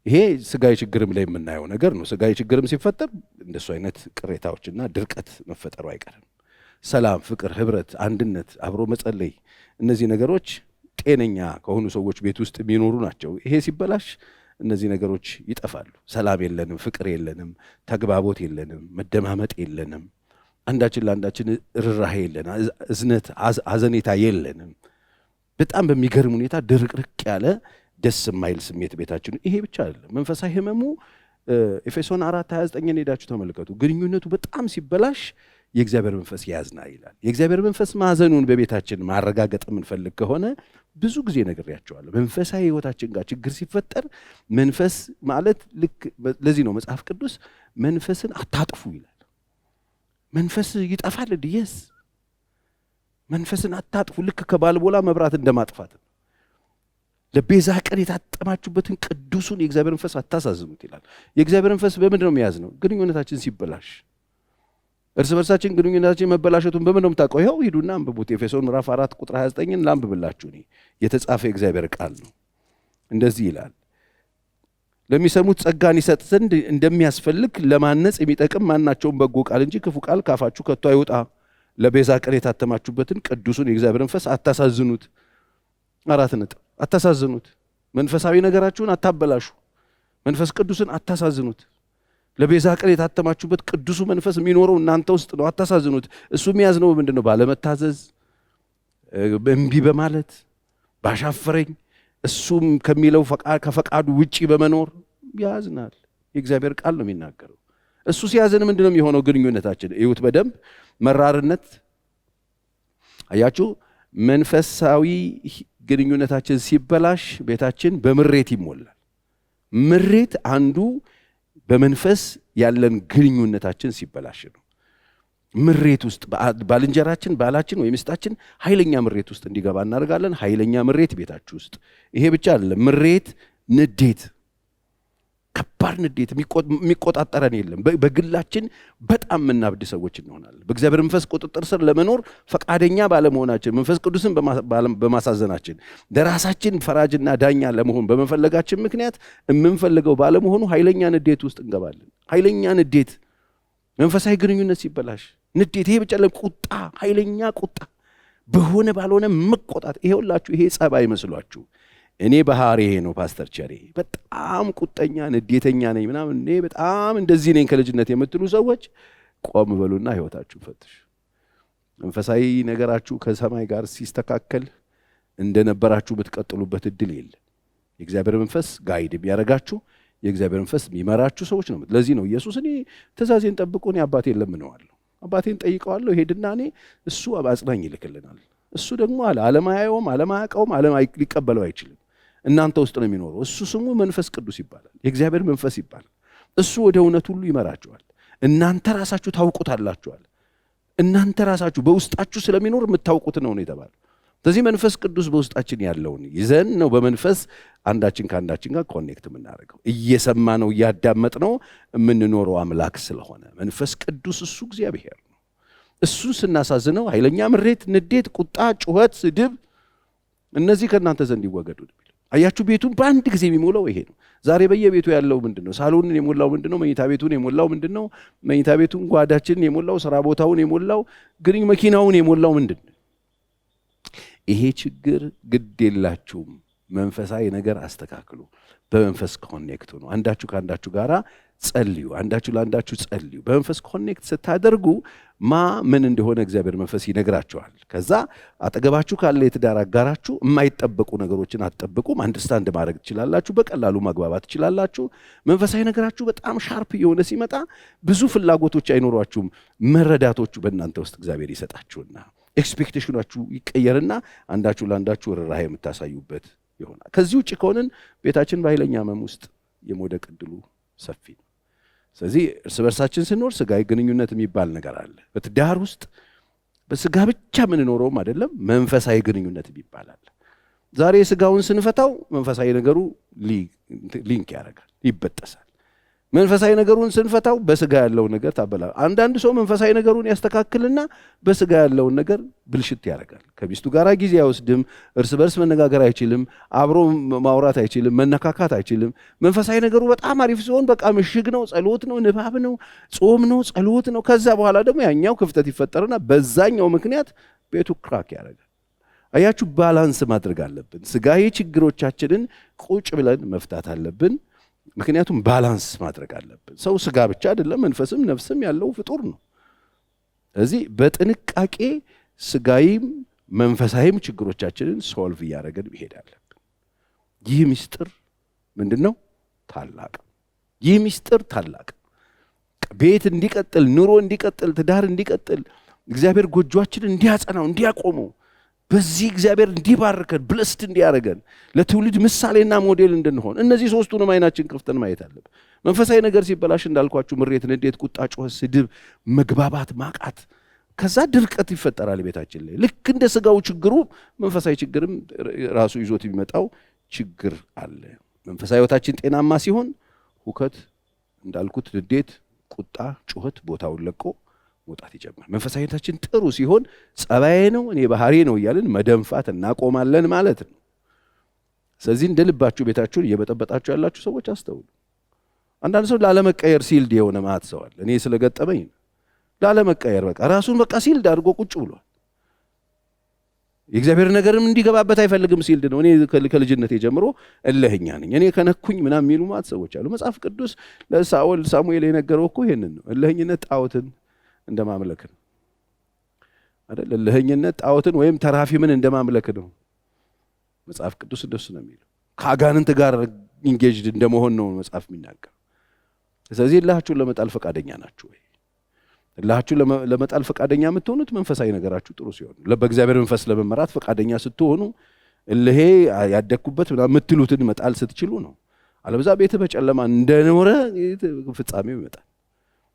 ይሄ ስጋዊ ችግርም ላይ የምናየው ነገር ነው። ስጋዊ ችግርም ሲፈጠር እንደሱ አይነት ቅሬታዎችና ድርቀት መፈጠሩ አይቀርም። ሰላም፣ ፍቅር፣ ህብረት፣ አንድነት፣ አብሮ መጸለይ፣ እነዚህ ነገሮች ጤነኛ ከሆኑ ሰዎች ቤት ውስጥ የሚኖሩ ናቸው። ይሄ ሲበላሽ እነዚህ ነገሮች ይጠፋሉ። ሰላም የለንም፣ ፍቅር የለንም፣ ተግባቦት የለንም፣ መደማመጥ የለንም፣ አንዳችን ለአንዳችን ርህራሄ የለንም፣ እዝነት፣ አዘኔታ የለንም። በጣም በሚገርም ሁኔታ ድርቅርቅ ያለ ደስ የማይል ስሜት ቤታችን። ይሄ ብቻ አይደለም፣ መንፈሳዊ ህመሙ ኤፌሶን 4:29 ሄዳችሁ ተመልከቱ። ግንኙነቱ በጣም ሲበላሽ የእግዚአብሔር መንፈስ ያዝና ይላል። የእግዚአብሔር መንፈስ ማዘኑን በቤታችን ማረጋገጥ የምንፈልግ ከሆነ ብዙ ጊዜ ነግሬያቸዋለሁ። መንፈሳዊ ህይወታችን ጋር ችግር ሲፈጠር መንፈስ ማለት ልክ ለዚህ ነው መጽሐፍ ቅዱስ መንፈስን አታጥፉ ይላል። መንፈስ ይጠፋል ድየስ መንፈስን አታጥፉ። ልክ ከባልቦላ መብራት እንደማጥፋት ነው። ለቤዛ ቀን የታጠማችሁበትን ቅዱሱን የእግዚአብሔር መንፈስ አታሳዝኑት ይላል። የእግዚአብሔር መንፈስ በምንድን ነው የሚያዝ ነው? ግንኙነታችን ሲበላሽ፣ እርስ በርሳችን ግንኙነታችን መበላሸቱን በምን ነው የምታውቀው? ይኸው ሂዱና አንብቡት። ኤፌሶን ምዕራፍ 4:29 ላንብብላችሁ። እኔ የተጻፈ የእግዚአብሔር ቃል ነው። እንደዚህ ይላል፣ ለሚሰሙት ጸጋን ይሰጥ ዘንድ እንደሚያስፈልግ ለማነጽ የሚጠቅም ማናቸውም በጎ ቃል እንጂ ክፉ ቃል ካፋችሁ ከቶ አይውጣ። ለቤዛ ቀን የታተማችሁበትን ቅዱሱን የእግዚአብሔር መንፈስ አታሳዝኑት። 4 ነጥብ። አታሳዝኑት። መንፈሳዊ ነገራችሁን አታበላሹ። መንፈስ ቅዱስን አታሳዝኑት። ለቤዛ ቀን የታተማችሁበት ቅዱሱ መንፈስ የሚኖረው እናንተ ውስጥ ነው። አታሳዝኑት። እሱ የሚያዝነው ምንድን ነው? ባለመታዘዝ፣ እምቢ በማለት፣ ባሻፈረኝ፣ እሱም ከሚለው ከፈቃዱ ውጪ በመኖር ያዝናል። የእግዚአብሔር ቃል ነው የሚናገረው። እሱ ሲያዝን ምንድን ነው የሚሆነው? ግንኙነታችን እዩት በደንብ መራርነት። አያችሁ፣ መንፈሳዊ ግንኙነታችን ሲበላሽ ቤታችን በምሬት ይሞላል። ምሬት አንዱ በመንፈስ ያለን ግንኙነታችን ሲበላሽ ነው። ምሬት ውስጥ ባልንጀራችን፣ ባላችን ወይ ሚስታችን ኃይለኛ ምሬት ውስጥ እንዲገባ እናደርጋለን። ኃይለኛ ምሬት ቤታችሁ ውስጥ። ይሄ ብቻ አይደለም፣ ምሬት፣ ንዴት፣ ከባድ ንዴት የሚቆጣጠረን የለም። በግላችን በጣም የምናብድ ሰዎች እንሆናለን። በእግዚአብሔር መንፈስ ቁጥጥር ስር ለመኖር ፈቃደኛ ባለመሆናችን፣ መንፈስ ቅዱስን በማሳዘናችን፣ ለራሳችን ፈራጅና ዳኛ ለመሆን በመፈለጋችን ምክንያት የምንፈልገው ባለመሆኑ ኃይለኛ ንዴት ውስጥ እንገባለን። ኃይለኛ ንዴት፣ መንፈሳዊ ግንኙነት ሲበላሽ ንዴት። ይሄ ብቻ ቁጣ፣ ኃይለኛ ቁጣ፣ በሆነ ባልሆነ መቆጣት። ይሄውላችሁ፣ ይሄ ጸባይ መስሏችሁ እኔ ባህሪ ይሄ ነው ፓስተር ቸሬ በጣም ቁጠኛ ንዴተኛ ነኝ ምናምን እኔ በጣም እንደዚህ ነኝ ከልጅነት የምትሉ ሰዎች ቆም በሉና ህይወታችሁን ፈትሹ። መንፈሳዊ ነገራችሁ ከሰማይ ጋር ሲስተካከል እንደነበራችሁ ብትቀጥሉበት እድል የለም። የእግዚአብሔር መንፈስ ጋይድ የሚያደርጋችሁ፣ የእግዚአብሔር መንፈስ የሚመራችሁ ሰዎች ነው። ለዚህ ነው ኢየሱስ እኔ ትእዛዜን ጠብቁ፣ እኔ አባቴን ለምነዋለሁ፣ አባቴን ጠይቀዋለሁ፣ ሄድና እኔ እሱ አጽናኝ ይልክልናል። እሱ ደግሞ ዓለማያየውም ዓለማያውቀውም ሊቀበለው አይችልም። እናንተ ውስጥ ነው የሚኖረው። እሱ ስሙ መንፈስ ቅዱስ ይባላል። የእግዚአብሔር መንፈስ ይባላል። እሱ ወደ እውነት ሁሉ ይመራችኋል። እናንተ ራሳችሁ ታውቁታላችኋል። እናንተ ራሳችሁ በውስጣችሁ ስለሚኖር የምታውቁት ነው የተባለው። ስለዚህ መንፈስ ቅዱስ በውስጣችን ያለውን ይዘን ነው በመንፈስ አንዳችን ከአንዳችን ጋር ኮኔክት የምናደርገው። እየሰማ ነው እያዳመጥ ነው የምንኖረው አምላክ ስለሆነ መንፈስ ቅዱስ እሱ እግዚአብሔር ነው። እሱን ስናሳዝነው ኃይለኛ ምሬት፣ ንዴት፣ ቁጣ፣ ጩኸት፣ ስድብ እነዚህ ከእናንተ ዘንድ ይወገዱ። አያችሁ ቤቱን በአንድ ጊዜ የሚሞላው ይሄ ነው። ዛሬ በየቤቱ ያለው ምንድነው? ሳሎንን የሞላው ምንድነው? መኝታ ቤቱን የሞላው ምንድነው? መኝታ ቤቱን ጓዳችንን የሞላው፣ ስራ ቦታውን የሞላው፣ ግን መኪናውን የሞላው ምንድነው? ይሄ ችግር ግድ የላችሁም። መንፈሳዊ ነገር አስተካክሉ። በመንፈስ ኮኔክት ነው። አንዳችሁ ከአንዳችሁ ጋራ ጸልዩ። አንዳችሁ ለአንዳችሁ ጸልዩ። በመንፈስ ኮኔክት ስታደርጉ ምን እንደሆነ እግዚአብሔር መንፈስ ይነግራችኋል። ከዛ አጠገባችሁ ካለ የትዳር አጋራችሁ የማይጠበቁ ነገሮችን አትጠብቁም። አንደርስታንድ ማድረግ ትችላላችሁ። በቀላሉ ማግባባት ትችላላችሁ። መንፈሳዊ ነገራችሁ በጣም ሻርፕ የሆነ ሲመጣ ብዙ ፍላጎቶች አይኖሯችሁም። መረዳቶቹ በእናንተ ውስጥ እግዚአብሔር ይሰጣችሁና ኤክስፔክቴሽናችሁ ይቀየርና አንዳችሁ ለአንዳችሁ ርኅራኄ የምታሳዩበት ይሆናል። ከዚህ ውጭ ከሆንን ቤታችን በኃይለኛ ሕመም ውስጥ የመውደቅ ዕድሉ ሰፊ ነው። ስለዚህ እርስ በርሳችን ስንኖር ስጋዊ ግንኙነት የሚባል ነገር አለ። በትዳር ውስጥ በስጋ ብቻ የምንኖረውም አይደለም፣ መንፈሳዊ ግንኙነት የሚባል አለ። ዛሬ ስጋውን ስንፈታው መንፈሳዊ ነገሩ ሊንክ ያደርጋል፣ ይበጠሳል። መንፈሳዊ ነገሩን ስንፈታው በስጋ ያለው ነገር ታበላል። አንዳንድ ሰው መንፈሳዊ ነገሩን ያስተካክልና በስጋ ያለውን ነገር ብልሽት ያደርጋል። ከሚስቱ ጋር ጊዜ አይወስድም፣ እርስ በርስ መነጋገር አይችልም፣ አብሮ ማውራት አይችልም፣ መነካካት አይችልም። መንፈሳዊ ነገሩ በጣም አሪፍ ሲሆን በቃ ምሽግ ነው፣ ጸሎት ነው፣ ንባብ ነው፣ ጾም ነው፣ ጸሎት ነው። ከዛ በኋላ ደግሞ ያኛው ክፍተት ይፈጠርና በዛኛው ምክንያት ቤቱ ክራክ ያደርጋል። አያችሁ፣ ባላንስ ማድረግ አለብን። ስጋዊ ችግሮቻችንን ቁጭ ብለን መፍታት አለብን። ምክንያቱም ባላንስ ማድረግ አለብን። ሰው ስጋ ብቻ አይደለም፣ መንፈስም ነፍስም ያለው ፍጡር ነው። ስለዚህ በጥንቃቄ ስጋዊም መንፈሳዊም ችግሮቻችንን ሶልቭ እያደረገን መሄድ አለብን። ይህ ምስጢር ምንድነው? ታላቅ። ይህ ምስጢር ታላቅ። ቤት እንዲቀጥል፣ ኑሮ እንዲቀጥል፣ ትዳር እንዲቀጥል፣ እግዚአብሔር ጎጆአችንን እንዲያጸናው፣ እንዲያቆመው፣ በዚህ እግዚአብሔር እንዲባርከን ብለስት እንዲያደርገን ለትውልድ ምሳሌና ሞዴል እንድንሆን እነዚህ ሶስቱንም አይናችን ከፍተን ማየት አለብን። መንፈሳዊ ነገር ሲበላሽ እንዳልኳችሁ ምሬት፣ ንዴት፣ ቁጣ፣ ጩኸት፣ ስድብ፣ መግባባት ማቃት፣ ከዛ ድርቀት ይፈጠራል ቤታችን ላይ። ልክ እንደ ስጋው ችግሩ መንፈሳዊ ችግርም ራሱ ይዞት የሚመጣው ችግር አለ። መንፈሳዊ ሕይወታችን ጤናማ ሲሆን ሁከት እንዳልኩት ንዴት፣ ቁጣ፣ ጩኸት ቦታውን ለቆ መውጣት ይጀምራል። መንፈሳዊነታችን ጥሩ ሲሆን ጸባዬ ነው እኔ ባህሪ ነው እያልን መደንፋት እናቆማለን ማለት ነው። ስለዚህ እንደ ልባችሁ ቤታችሁን እየበጠበጣችሁ ያላችሁ ሰዎች አስተውሉ። አንዳንድ ሰው ላለመቀየር ሲልድ የሆነ ማት ሰዋል። እኔ ስለገጠመኝ ላለመቀየር በቃ ራሱን በቃ ሲልድ አድርጎ ቁጭ ብሏል። የእግዚአብሔር ነገርም እንዲገባበት አይፈልግም። ሲልድ ነው። እኔ ከልጅነቴ ጀምሮ እልህኛ ነኝ፣ እኔ ከነኩኝ ምናምን የሚሉ ማት ሰዎች አሉ። መጽሐፍ ቅዱስ ለሳኦል ሳሙኤል የነገረው እኮ ይሄንን ነው። እልህኝነት ጣዖትን እንደማምለክ ነው አይደል? እልህኝነት ጣዖትን ወይም ተራፊምን እንደማምለክ ነው። መጽሐፍ ቅዱስ እንደሱ ነው የሚለው። ከአጋንንት ጋር ኢንጌጅድ እንደመሆን ነው መጽሐፍ የሚናገር። ስለዚህ እልሃችሁን ለመጣል ፈቃደኛ ናችሁ ወይ? እልሃችሁን ለመጣል ፈቃደኛ የምትሆኑት መንፈሳዊ ነገራችሁ ጥሩ ሲሆን፣ በእግዚአብሔር መንፈስ ለመመራት ፈቃደኛ ስትሆኑ፣ እልሄ ያደግኩበት ምናምን የምትሉትን መጣል ስትችሉ ነው። አለበዛ ቤትህ በጨለማ እንደኖረ ፍጻሜው ይመጣል።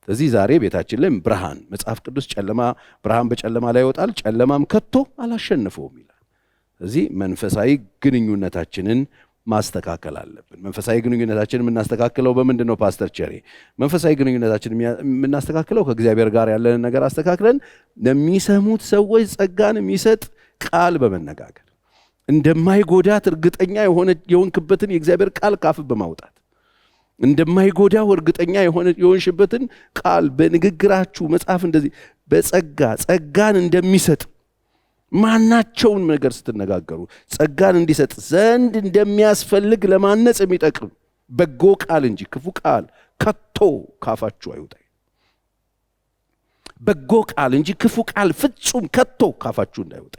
ስለዚህ ዛሬ ቤታችን ላይ ብርሃን፣ መጽሐፍ ቅዱስ ጨለማ ብርሃን በጨለማ ላይ ይወጣል፣ ጨለማም ከቶ አላሸነፈውም ይላል። ስለዚህ መንፈሳዊ ግንኙነታችንን ማስተካከል አለብን። መንፈሳዊ ግንኙነታችንን የምናስተካክለው በምንድን ነው ፓስተር ቸሬ? መንፈሳዊ ግንኙነታችንን የምናስተካክለው ከእግዚአብሔር ጋር ያለንን ነገር አስተካክለን ለሚሰሙት ሰዎች ጸጋን የሚሰጥ ቃል በመነጋገር እንደማይጎዳት እርግጠኛ የሆንክበትን የእግዚአብሔር ቃል ካፍ በማውጣት እንደማይጎዳው እርግጠኛ የሆንሽበትን ቃል በንግግራችሁ መጽሐፍ እንደዚህ ጸጋን እንደሚሰጥ ማናቸውን ነገር ስትነጋገሩ ጸጋን እንዲሰጥ ዘንድ እንደሚያስፈልግ ለማነጽ የሚጠቅም በጎ ቃል እንጂ ክፉ ቃል ከቶ ካፋችሁ አይውጣ። በጎ ቃል እንጂ ክፉ ቃል ፍጹም ከቶ ካፋችሁ እንዳይወጣ።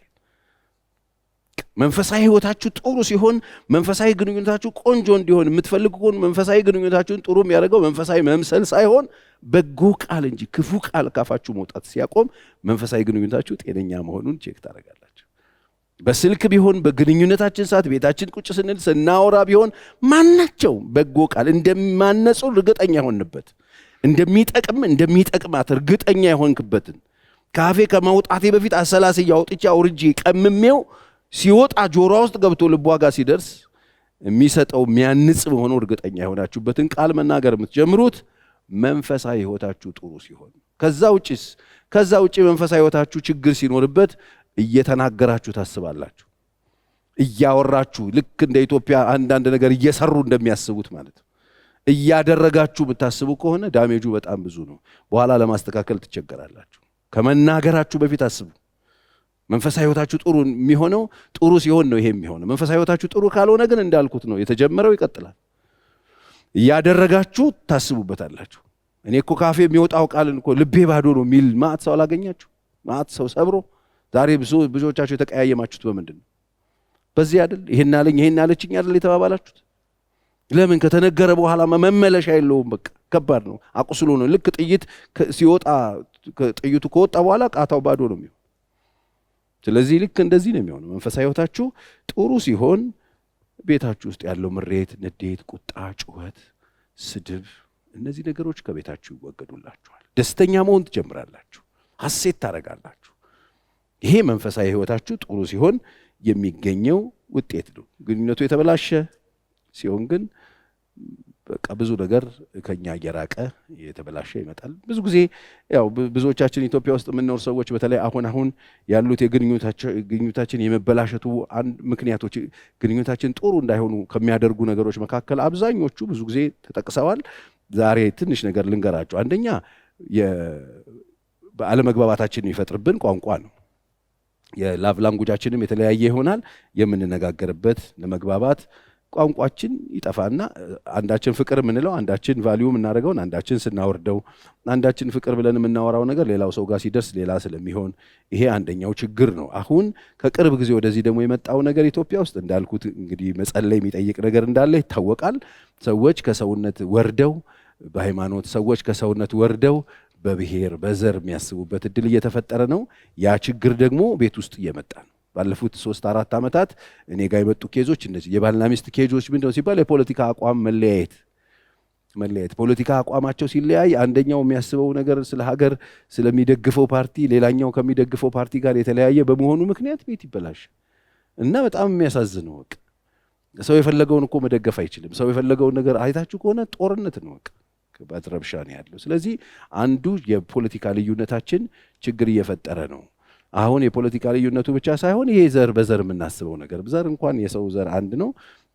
መንፈሳዊ ሕይወታችሁ ጥሩ ሲሆን፣ መንፈሳዊ ግንኙነታችሁ ቆንጆ እንዲሆን የምትፈልጉ ከሆነ መንፈሳዊ ግንኙነታችሁን ጥሩ የሚያደርገው መንፈሳዊ መምሰል ሳይሆን በጎ ቃል እንጂ ክፉ ቃል ካፋችሁ መውጣት ሲያቆም መንፈሳዊ ግንኙነታችሁ ጤነኛ መሆኑን ቼክ ታደርጋላችሁ። በስልክ ቢሆን በግንኙነታችን ሰዓት ቤታችን ቁጭ ስንል ስናወራ ቢሆን ማናቸው በጎ ቃል እንደማነጹ እርግጠኛ የሆንበት እንደሚጠቅማት እርግጠኛ የሆንክበትን ካፌ ከማውጣቴ በፊት አሰላስዬ አውጥቼ አውርጄ ቀምሜው ሲወጣ ጆሮ ውስጥ ገብቶ ልቧ ጋር ሲደርስ የሚሰጠው የሚያንጽ መሆኑን እርግጠኛ የሆናችሁበትን ቃል መናገር የምትጀምሩት መንፈሳዊ ሕይወታችሁ ጥሩ ሲሆን። ከዛ ውጪ መንፈሳዊ ሕይወታችሁ ችግር ሲኖርበት እየተናገራችሁ ታስባላችሁ፣ እያወራችሁ ልክ እንደ ኢትዮጵያ አንዳንድ ነገር እየሰሩ እንደሚያስቡት ማለት ነው እያደረጋችሁ የምታስቡ ከሆነ ዳሜጁ በጣም ብዙ ነው። በኋላ ለማስተካከል ትቸገራላችሁ። ከመናገራችሁ በፊት አስቡ። መንፈሳዊ ሕይወታችሁ ጥሩ የሚሆነው ጥሩ ሲሆን ነው። ይሄ የሚሆነው መንፈሳዊ ሕይወታችሁ ጥሩ ካልሆነ ግን እንዳልኩት ነው፣ የተጀመረው ይቀጥላል። እያደረጋችሁ ታስቡበታላችሁ። እኔ እኮ ካፌ የሚወጣው ቃልን እኮ ልቤ ባዶ ነው የሚል ማዕት ሰው አላገኛችሁ? ማዕት ሰው ሰብሮ ዛሬ ብዙዎቻችሁ የተቀያየማችሁት በምንድን ነው? በዚህ አይደል? ይሄን አለኝ ይሄን አለችኝ አይደል የተባባላችሁት? ለምን? ከተነገረ በኋላ መመለሻ የለውም። በቃ ከባድ ነው፣ አቁስሎ ነው። ልክ ጥይት ሲወጣ ጥይቱ ከወጣ በኋላ ቃታው ባዶ ነው የሚሆነው። ስለዚህ ልክ እንደዚህ ነው የሚሆነው። መንፈሳዊ ሕይወታችሁ ጥሩ ሲሆን ቤታችሁ ውስጥ ያለው ምሬት፣ ንዴት፣ ቁጣ፣ ጩኸት፣ ስድብ፣ እነዚህ ነገሮች ከቤታችሁ ይወገዱላችኋል። ደስተኛ መሆን ትጀምራላችሁ፣ ሐሴት ታደርጋላችሁ። ይሄ መንፈሳዊ ሕይወታችሁ ጥሩ ሲሆን የሚገኘው ውጤት ነው። ግንኙነቱ የተበላሸ ሲሆን ግን በቃ ብዙ ነገር ከኛ እየራቀ የተበላሸ ይመጣል። ብዙ ጊዜ ያው ብዙዎቻችን ኢትዮጵያ ውስጥ የምንኖር ሰዎች በተለይ አሁን ያሉት የግንኙነታችን የመበላሸቱ አንድ ምክንያቶች ግንኙነታችን ጥሩ እንዳይሆኑ ከሚያደርጉ ነገሮች መካከል አብዛኞቹ ብዙ ጊዜ ተጠቅሰዋል። ዛሬ ትንሽ ነገር ልንገራቸው። አንደኛ በአለመግባባታችን የሚፈጥርብን ቋንቋ ነው። የላቭ ላንጉጃችንም የተለያየ ይሆናል። የምንነጋገርበት ለመግባባት ቋንቋችን ይጠፋና አንዳችን ፍቅር የምንለው አንዳችን ቫልዩ የምናደርገውን አንዳችን ስናወርደው አንዳችን ፍቅር ብለን የምናወራው ነገር ሌላው ሰው ጋር ሲደርስ ሌላ ስለሚሆን ይሄ አንደኛው ችግር ነው። አሁን ከቅርብ ጊዜ ወደዚህ ደግሞ የመጣው ነገር ኢትዮጵያ ውስጥ እንዳልኩት እንግዲህ መጸለይ የሚጠይቅ ነገር እንዳለ ይታወቃል። ሰዎች ከሰውነት ወርደው በሃይማኖት ሰዎች ከሰውነት ወርደው በብሔር በዘር የሚያስቡበት እድል እየተፈጠረ ነው። ያ ችግር ደግሞ ቤት ውስጥ እየመጣ ነው። ባለፉት 3-4 ዓመታት እኔ ጋር የመጡ ኬዞች እነዚህ የባልና ሚስት ኬዞች ምንድነው ሲባል የፖለቲካ አቋም መለያየት ፖለቲካ አቋማቸው ሲለያይ አንደኛው የሚያስበው ነገር ስለ ሀገር ስለሚደግፈው ፓርቲ ሌላኛው ከሚደግፈው ፓርቲ ጋር የተለያየ በመሆኑ ምክንያት ቤት ይበላሽ እና በጣም የሚያሳዝነው ወቅ ሰው የፈለገውን እኮ መደገፍ አይችልም። ሰው የፈለገውን ነገር አይታችሁ ከሆነ ጦርነት ነው ወቅ በትረብሻ ነው ያለው። ስለዚህ አንዱ የፖለቲካ ልዩነታችን ችግር እየፈጠረ ነው። አሁን የፖለቲካ ልዩነቱ ብቻ ሳይሆን ይሄ ዘር በዘር የምናስበው ነገር ዘር እንኳን የሰው ዘር አንድ ነው።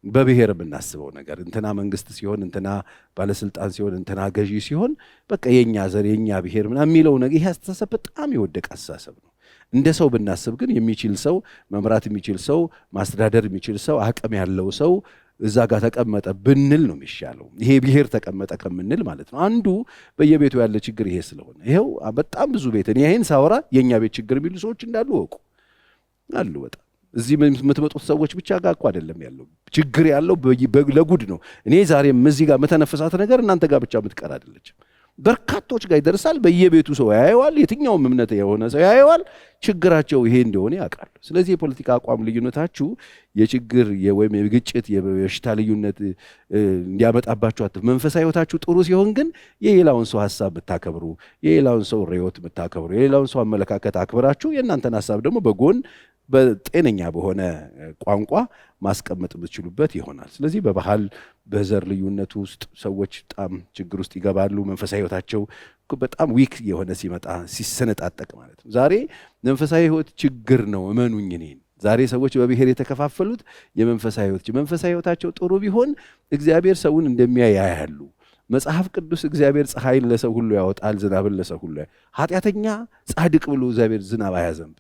በብሔር የምናስበው ነገር እንትና መንግስት ሲሆን እንትና ባለስልጣን ሲሆን እንትና ገዢ ሲሆን በቃ የኛ ዘር የኛ ብሔር ምናምን የሚለው ነገር ይሄ አስተሳሰብ በጣም የወደቀ አስተሳሰብ ነው። እንደ ሰው ብናስብ ግን የሚችል ሰው መምራት የሚችል ሰው ማስተዳደር የሚችል ሰው አቅም ያለው ሰው እዛ ጋር ተቀመጠ ብንል ነው የሚሻለው። ይሄ ብሔር ተቀመጠ ከምንል ማለት ነው። አንዱ በየቤቱ ያለ ችግር ይሄ ስለሆነ ይሄው በጣም ብዙ ቤት እኔ ይሄን ሳወራ የኛ ቤት ችግር የሚሉ ሰዎች እንዳሉ ወቁ አሉ። በጣም እዚህ የምትመጡት ሰዎች ብቻ ጋር እኮ አይደለም ያለው ችግር ያለው ለጉድ ነው። እኔ ዛሬም እዚህ ጋር መተነፈሳት ነገር እናንተ ጋር ብቻ የምትቀር አይደለችም። በርካቶች ጋር ይደርሳል። በየቤቱ ሰው ያየዋል። የትኛውም እምነት የሆነ ሰው ያየዋል። ችግራቸው ይሄ እንደሆነ ያውቃሉ። ስለዚህ የፖለቲካ አቋም ልዩነታችሁ የችግር ወይም የግጭት የበሽታ ልዩነት እንዲያመጣባችሁ አትፍ። መንፈሳዊ ሕይወታችሁ ጥሩ ሲሆን ግን የሌላውን ሰው ሐሳብ ብታከብሩ፣ የሌላውን ሰው ርዕዮት ብታከብሩ፣ የሌላውን ሰው አመለካከት አክብራችሁ የእናንተን ሐሳብ ደግሞ በጎን በጤነኛ በሆነ ቋንቋ ማስቀመጥ የምትችሉበት ይሆናል። ስለዚህ በባህል በዘር ልዩነቱ ውስጥ ሰዎች በጣም ችግር ውስጥ ይገባሉ። መንፈሳዊ ሕይወታቸው በጣም ዊክ የሆነ ሲመጣ ሲሰነጣጠቅ ማለት ነው። ዛሬ መንፈሳዊ ሕይወት ችግር ነው። እመኑኝ እኔን ዛሬ ሰዎች በብሔር የተከፋፈሉት መንፈሳዊ ሕይወታቸው ጥሩ ቢሆን እግዚአብሔር ሰውን እንደሚያይ ያያሉ። መጽሐፍ ቅዱስ እግዚአብሔር ፀሐይን ለሰው ሁሉ ያወጣል፣ ዝናብን ለሰው ሁሉ ኃጢአተኛ ጻድቅ ብሎ እግዚአብሔር ዝናብ አያዘንብ።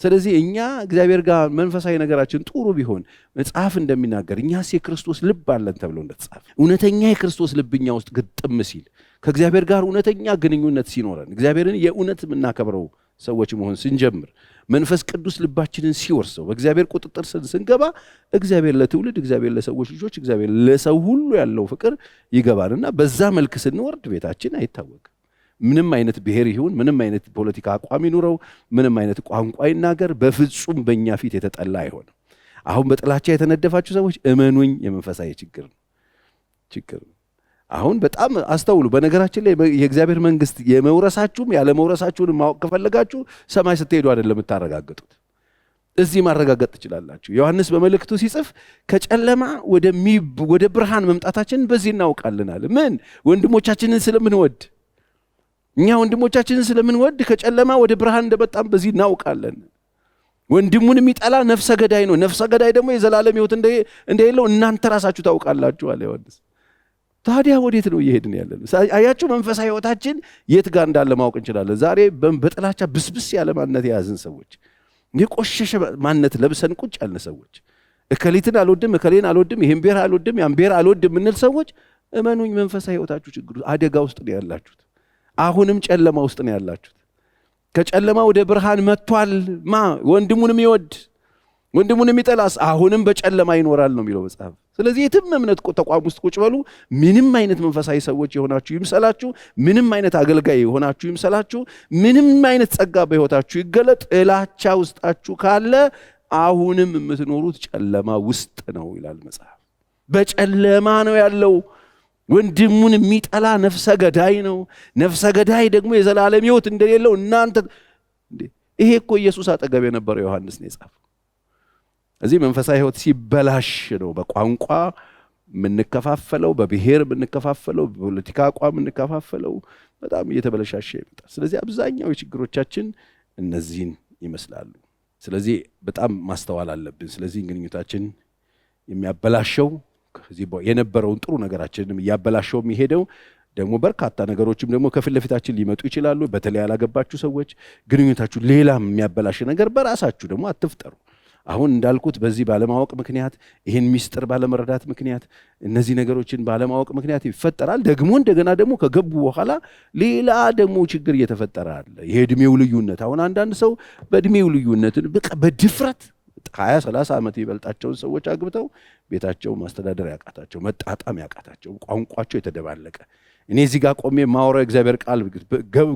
ስለዚህ እኛ እግዚአብሔር ጋር መንፈሳዊ ነገራችን ጥሩ ቢሆን መጽሐፍ እንደሚናገር እኛስ የክርስቶስ ልብ አለን ተብሎ እንደተጻፈ እውነተኛ የክርስቶስ ልብ እኛ ውስጥ ግጥም ሲል ከእግዚአብሔር ጋር እውነተኛ ግንኙነት ሲኖረን እግዚአብሔርን የእውነት የምናከብረው ሰዎች መሆን ስንጀምር መንፈስ ቅዱስ ልባችንን ሲወርሰው በእግዚአብሔር ቁጥጥር ስንገባ እግዚአብሔር ለትውልድ እግዚአብሔር ለሰዎች ልጆች እግዚአብሔር ለሰው ሁሉ ያለው ፍቅር ይገባልና በዛ መልክ ስንወርድ ቤታችን አይታወቅም። ምንም አይነት ብሔር ይሁን ምንም አይነት ፖለቲካ አቋም ይኑረው ምንም አይነት ቋንቋ ይናገር በፍጹም በእኛ ፊት የተጠላ አይሆንም። አሁን በጥላቻ የተነደፋችሁ ሰዎች እመኑኝ የመንፈሳዊ ችግር ነው። አሁን በጣም አስተውሉ። በነገራችን ላይ የእግዚአብሔር መንግስት የመውረሳችሁም ያለ መውረሳችሁን ማወቅ ከፈለጋችሁ ሰማይ ስትሄዱ አይደለም የምታረጋግጡት፣ እዚህ ማረጋገጥ ትችላላችሁ። ዮሐንስ በመልእክቱ ሲጽፍ ከጨለማ ወደ ብርሃን መምጣታችንን በዚህ እናውቃለናል። ምን? ወንድሞቻችንን ስለምንወድ። እኛ ወንድሞቻችንን ስለምንወድ ከጨለማ ወደ ብርሃን እንደመጣም በዚህ እናውቃለን። ወንድሙን የሚጠላ ነፍሰ ገዳይ ነው፣ ነፍሰ ገዳይ ደግሞ የዘላለም ሕይወት እንደሌለው እናንተ ራሳችሁ ታውቃላችሁ አለ ዮሐንስ። ታዲያ ወዴት ነው እየሄድን ያለነው? አያችሁ፣ መንፈሳዊ ሕይወታችን የት ጋር እንዳለ ማወቅ እንችላለን። ዛሬ በጥላቻ ብስብስ ያለ ማንነት የያዝን ሰዎች፣ የቆሸሸ ማንነት ለብሰን ቁጭ ያልን ሰዎች፣ እከሊትን አልወድም፣ እከሌን አልወድም፣ ይሄን ብሔር አልወድም፣ ያን ብሔር አልወድም የምንል ሰዎች፣ እመኑኝ መንፈሳዊ ሕይወታችሁ ችግሩ አደጋ ውስጥ ነው ያላችሁት። አሁንም ጨለማ ውስጥ ነው ያላችሁት። ከጨለማ ወደ ብርሃን መጥቷል ወንድሙንም ይወድ ወንድሙንም ይጠላስ አሁንም በጨለማ ይኖራል ነው የሚለው መጽሐፍ። ስለዚህ የትም እምነት ተቋም ውስጥ ቁጭ በሉ፣ ምንም አይነት መንፈሳዊ ሰዎች የሆናችሁ ይምሰላችሁ፣ ምንም አይነት አገልጋይ የሆናችሁ ይምሰላችሁ፣ ምንም አይነት ጸጋ በሕይወታችሁ ይገለጥ፣ ጥላቻ ውስጣችሁ ካለ አሁንም የምትኖሩት ጨለማ ውስጥ ነው ይላል መጽሐፍ። በጨለማ ነው ያለው። ወንድሙን የሚጠላ ነፍሰ ገዳይ ነው። ነፍሰ ገዳይ ደግሞ የዘላለም ሕይወት እንደሌለው እናንተ ይሄ እኮ ኢየሱስ አጠገብ የነበረው ዮሐንስ ነው የጻፈው። እዚህ መንፈሳዊ ሕይወት ሲበላሽ ነው በቋንቋ የምንከፋፈለው፣ በብሔር የምንከፋፈለው፣ በፖለቲካ አቋም የምንከፋፈለው፣ በጣም እየተበለሻሸ ይመጣል። ስለዚህ አብዛኛው የችግሮቻችን እነዚህን ይመስላሉ። ስለዚህ በጣም ማስተዋል አለብን። ስለዚህ ግንኙነታችን የሚያበላሸው ከዚህ የነበረውን ጥሩ ነገራችንም እያበላሸው የሚሄደው ደግሞ በርካታ ነገሮችም ደግሞ ከፊት ለፊታችን ሊመጡ ይችላሉ። በተለይ ያላገባችሁ ሰዎች ግንኙነታችሁ ሌላም የሚያበላሽ ነገር በራሳችሁ ደግሞ አትፍጠሩ። አሁን እንዳልኩት በዚህ ባለማወቅ ምክንያት ይህን ሚስጥር ባለመረዳት ምክንያት እነዚህ ነገሮችን ባለማወቅ ምክንያት ይፈጠራል። ደግሞ እንደገና ደግሞ ከገቡ በኋላ ሌላ ደግሞ ችግር እየተፈጠረ አለ። የእድሜው ልዩነት። አሁን አንዳንድ ሰው በእድሜው ልዩነትን በድፍረት 20-30 ዓመት ይበልጣቸውን ሰዎች አግብተው ቤታቸው ማስተዳደር ያቃታቸው፣ መጣጣም ያቃታቸው፣ ቋንቋቸው የተደባለቀ፣ እኔ እዚህ ጋር ቆሜ ማውራው እግዚአብሔር ቃል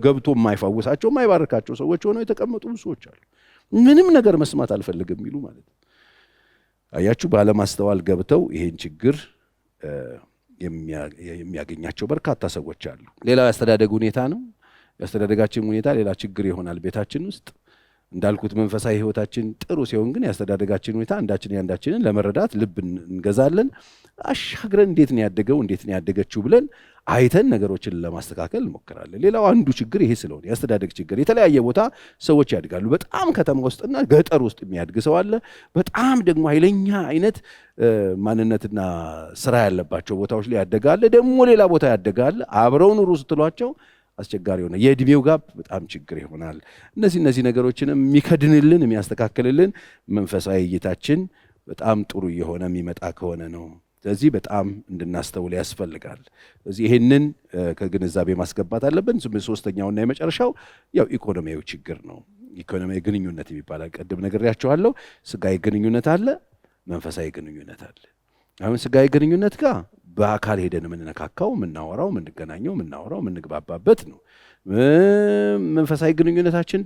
ገብቶ የማይፋውሳቸው የማይባርካቸው ሰዎች ሆነው የተቀመጡ ሰዎች አሉ። ምንም ነገር መስማት አልፈልግም የሚሉ ማለት ነው። አያችሁ፣ ባለማስተዋል ገብተው ይሄን ችግር የሚያገኛቸው በርካታ ሰዎች አሉ። ሌላው ያስተዳደግ ሁኔታ ነው። ያስተዳደጋችን ሁኔታ ሌላ ችግር ይሆናል ቤታችን ውስጥ። እንዳልኩት መንፈሳዊ ሕይወታችን ጥሩ ሲሆን ግን ያስተዳደጋችን ሁኔታ አንዳችንን ለመረዳት ልብ እንገዛለን። አሻግረን እንዴት ነው ያደገው እንዴት ነው ያደገችው ብለን አይተን ነገሮችን ለማስተካከል እንሞክራለን። ሌላው አንዱ ችግር ይሄ ስለሆነ ያስተዳደግ ችግር፣ የተለያየ ቦታ ሰዎች ያድጋሉ። በጣም ከተማ ውስጥና ገጠር ውስጥ የሚያድግ ሰው አለ። በጣም ደግሞ ኃይለኛ አይነት ማንነትና ስራ ያለባቸው ቦታዎች ላይ ያደጋለ፣ ደግሞ ሌላ ቦታ ያደጋለ። አብረው ኑሩ ስትሏቸው አስቸጋሪ ሆነ። የእድሜው ጋር በጣም ችግር ይሆናል። እነዚህ ነገሮችንም የሚከድንልን የሚያስተካክልልን መንፈሳዊ እይታችን በጣም ጥሩ እየሆነ የሚመጣ ከሆነ ነው። ስለዚህ በጣም እንድናስተውል ያስፈልጋል። ስለዚህ ይሄንን ከግንዛቤ ማስገባት አለብን። ሶስተኛውና የመጨረሻው ያው ኢኮኖሚያዊ ችግር ነው። ኢኮኖሚያዊ ግንኙነት የሚባለው ቅድም ነግሬያችኋለሁ። ስጋዊ ግንኙነት አለ፣ መንፈሳዊ ግንኙነት አለ። አሁን ስጋዊ ግንኙነት ጋር በአካል ሄደን የምንነካካው፣ የምናወራው፣ የምንገናኘው፣ የምናወራው፣ የምንግባባበት ነው። መንፈሳዊ ግንኙነታችን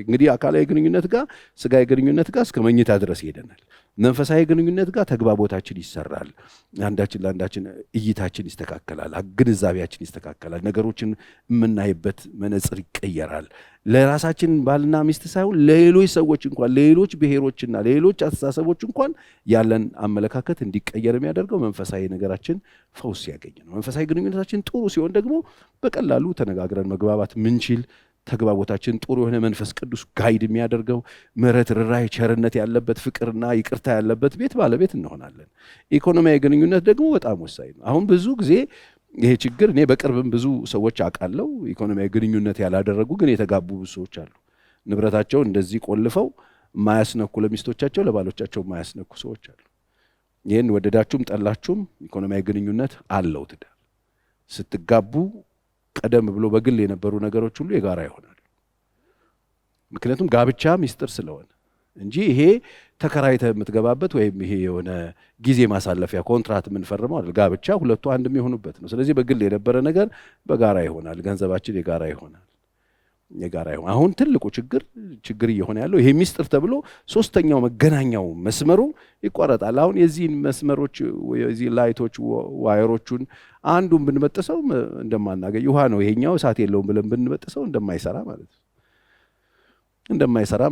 እንግዲህ አካላዊ ግንኙነት ጋር ስጋዊ ግንኙነት ጋር እስከ መኝታ ድረስ ይሄደናል። መንፈሳዊ ግንኙነት ጋር ተግባቦታችን ይሰራል። አንዳችን ለአንዳችን እይታችን ይስተካከላል፣ ግንዛቤያችን ይስተካከላል፣ ነገሮችን የምናይበት መነጽር ይቀየራል። ለራሳችን ባልና ሚስት ሳይሆን ለሌሎች ሰዎች እንኳን ለሌሎች ብሔሮችና ለሌሎች አስተሳሰቦች እንኳን ያለን አመለካከት እንዲቀየር የሚያደርገው መንፈሳዊ ነገራችን ፈውስ ያገኝ ነው። መንፈሳዊ ግንኙነታችን ጥሩ ሲሆን ደግሞ በቀላሉ ተነጋግረን መግባባት ምንችል፣ ተግባቦታችን ጥሩ የሆነ መንፈስ ቅዱስ ጋይድ የሚያደርገው ምሕረት፣ ርኅራኄ፣ ቸርነት ያለበት ፍቅርና ይቅርታ ያለበት ቤት ባለቤት እንሆናለን። ኢኮኖሚያዊ ግንኙነት ደግሞ በጣም ወሳኝ ነው። አሁን ብዙ ጊዜ ይሄ ችግር እኔ በቅርብም ብዙ ሰዎች አውቃለሁ። ኢኮኖሚያዊ ግንኙነት ያላደረጉ ግን የተጋቡ ብዙ ሰዎች አሉ። ንብረታቸውን እንደዚህ ቆልፈው ማያስነኩ፣ ለሚስቶቻቸው ለባሎቻቸው ማያስነኩ ሰዎች አሉ። ይህን ወደዳችሁም ጠላችሁም ኢኮኖሚያዊ ግንኙነት አለው ትዳር። ስትጋቡ ቀደም ብሎ በግል የነበሩ ነገሮች ሁሉ የጋራ ይሆናሉ። ምክንያቱም ጋብቻ ሚስጥር ስለሆነ እንጂ ይሄ ተከራይተህ የምትገባበት ወይም ይሄ የሆነ ጊዜ ማሳለፊያ ኮንትራት የምንፈርመው አይደል። ጋብቻ ሁለቱ አንድ የሚሆኑበት ነው። ስለዚህ በግል የነበረ ነገር በጋራ ይሆናል። ገንዘባችን የጋራ ይሆናል። የጋራ ይሁን። አሁን ትልቁ ችግር እየሆነ ያለው ይሄ ሚስጥር ተብሎ ሶስተኛው መገናኛው መስመሩ ይቋረጣል። አሁን የዚህን መስመሮች የዚህ ላይቶች ዋየሮቹን አንዱን ብንበጥሰው እንደማናገኝ ውሃ ነው ይሄኛው እሳት የለውም ብለን ብንበጥሰው እንደማይሰራ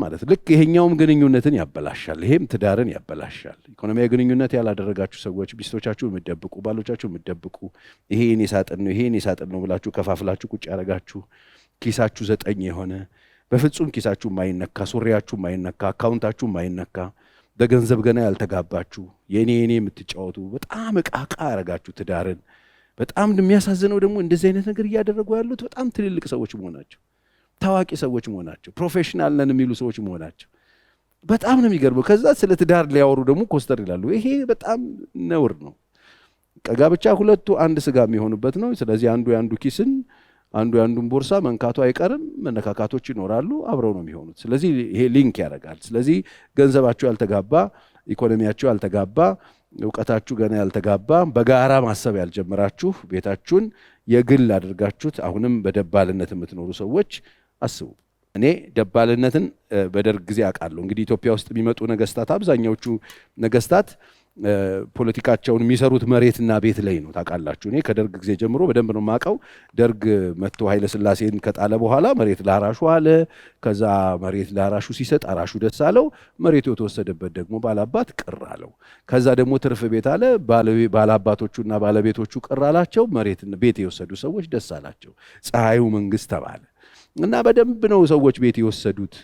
ማለት ልክ ይሄኛውም ግንኙነትን ያበላሻል፣ ይሄም ትዳርን ያበላሻል። ኢኮኖሚያዊ ግንኙነት ያላደረጋችሁ ሰዎች ሚስቶቻችሁን የምትደብቁ፣ ባሎቻችሁን የምትደብቁ ይሄ የኔ ሳጥን ነው ይሄ የኔ ሳጥን ነው ብላችሁ ከፋፍላችሁ ቁጭ ያደረጋችሁ ኪሳችሁ 9 የሆነ በፍጹም ኪሳችሁ ማይነካ ሱሪያችሁ ማይነካ አካውንታችሁ ማይነካ በገንዘብ ገና ያልተጋባችሁ የኔ የምትጫወቱ በጣም ዕቃ ያረጋችሁ ትዳርን በጣም እንደሚያሳዝነው ደግሞ እንደዚህ አይነት ነገር እያደረጉ ያሉት በጣም ትልልቅ ሰዎች መሆናቸው፣ ታዋቂ ሰዎች መሆናቸው፣ ፕሮፌሽናል ነን የሚሉ ሰዎች መሆናቸው በጣም ነው የሚገርመው። ከዛ ስለ ትዳር ሊያወሩ ደግሞ ኮስተር ይላሉ። ይሄ በጣም ነውር ነው። ጋብቻ ሁለቱ አንድ ስጋ የሚሆኑበት ነው። ስለዚህ አንዱ ያንዱ ኪስን አንዱ ያንዱን ቦርሳ መንካቱ አይቀርም፣ መነካካቶች ይኖራሉ፣ አብረው ነው የሚሆኑት። ስለዚህ ይሄ ሊንክ ያደርጋል። ስለዚህ ገንዘባችሁ ያልተጋባ፣ ኢኮኖሚያችሁ ያልተጋባ፣ እውቀታችሁ ገና ያልተጋባ፣ በጋራ ማሰብ ያልጀመራችሁ፣ ቤታችሁን የግል አድርጋችሁት አሁንም በደባልነት የምትኖሩ ሰዎች አስቡ። እኔ ደባልነትን በደርግ ጊዜ አውቃለሁ። እንግዲህ ኢትዮጵያ ውስጥ የሚመጡ ነገስታት አብዛኛዎቹ ነገስታት ፖለቲካቸውን የሚሰሩት መሬትና ቤት ላይ ነው። ታውቃላችሁ፣ እኔ ከደርግ ጊዜ ጀምሮ በደንብ ነው የማውቀው። ደርግ መጥቶ ኃይለ ሥላሴን ከጣለ በኋላ መሬት ለአራሹ አለ። ከዛ መሬት ለአራሹ ሲሰጥ አራሹ ደስ አለው፣ መሬቱ የተወሰደበት ደግሞ ባላባት ቅር አለው። ከዛ ደግሞ ትርፍ ቤት አለ፣ ባላባቶቹና ባለቤቶቹ ቅር አላቸው። ቤት የወሰዱ ሰዎች ደስ አላቸው። ፀሐዩ መንግስት ተባለ እና በደንብ ነው ሰዎች ቤት የወሰዱት።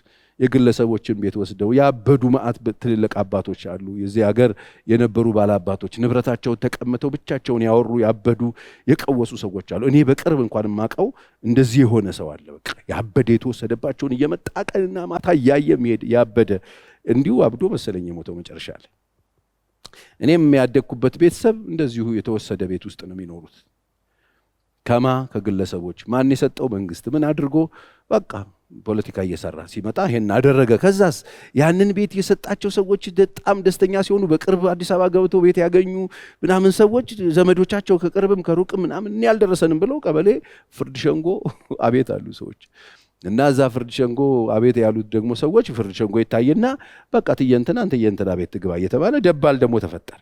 የግለሰቦችን ቤት ወስደው ያበዱ ማአት ትልልቅ አባቶች አሉ። የዚህ ሀገር የነበሩ ባላባቶች ንብረታቸውን ተቀምተው ብቻቸውን ያወሩ ያበዱ የቀወሱ ሰዎች አሉ። እኔ በቅርብ እንኳን የማውቀው እንደዚህ የሆነ ሰው አለ። በቃ ያበደ የተወሰደባቸውን እየመጣ ቀንና ማታ እያየ የሚሄድ ያበደ እንዲሁ አብዶ መሰለኝ የሞተው መጨረሻ ላይ። እኔም ያደግኩበት ቤተሰብ እንደዚሁ የተወሰደ ቤት ውስጥ ነው የሚኖሩት። ከግለሰቦች ማን የሰጠው መንግስት ምን አድርጎ በቃ ፖለቲካ እየሰራ ሲመጣ ይሄን አደረገ። ከዛስ ያንን ቤት የሰጣቸው ሰዎች በጣም ደስተኛ ሲሆኑ በቅርብ አዲስ አበባ ገብተው ቤት ያገኙ ምናምን ሰዎች ዘመዶቻቸው ከቅርብም ከሩቅም ምናምን እኔ ያልደረሰንም ብለው ቀበሌ ፍርድ ሸንጎ አቤት አሉ ሰዎች። እና እዛ ፍርድ ሸንጎ አቤት ያሉት ደግሞ ሰዎች ፍርድ ሸንጎ ይታየና በቃ ትየንትና ቤት ትግባ እየተባለ ደባል ደግሞ ተፈጠረ።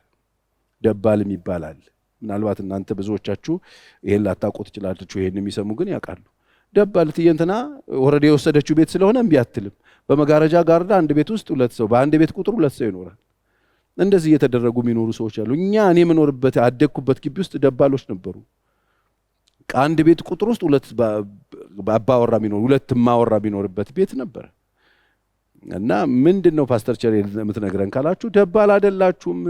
ደባልም ይባላል። ምናልባት እናንተ ብዙዎቻችሁ ይሄን ላታውቁ ትችላላችሁ። ይሄን የሚሰሙ ግን ያውቃሉ። ደባል ትየንትና ወረደ የወሰደችው ቤት ስለሆነ እምቢ አትልም። በመጋረጃ ጋርዳ አንድ ቤት ውስጥ 2 ሰው በአንድ ቤት ቁጥር 2 ሰው ይኖራል። እንደዚህ እየተደረጉ የሚኖሩ ሰዎች አሉ። እኔ የምኖርበት አደግኩበት ግቢ ውስጥ ደባሎች ነበሩ። አንድ ቤት ቁጥር ውስጥ 2 አባወራ የሚኖር 2 ማወራ የሚኖርበት ቤት ነበር። እና ምንድነው ፓስተር ቸሬ የምትነግረን ካላችሁ ደባል አይደላችሁም።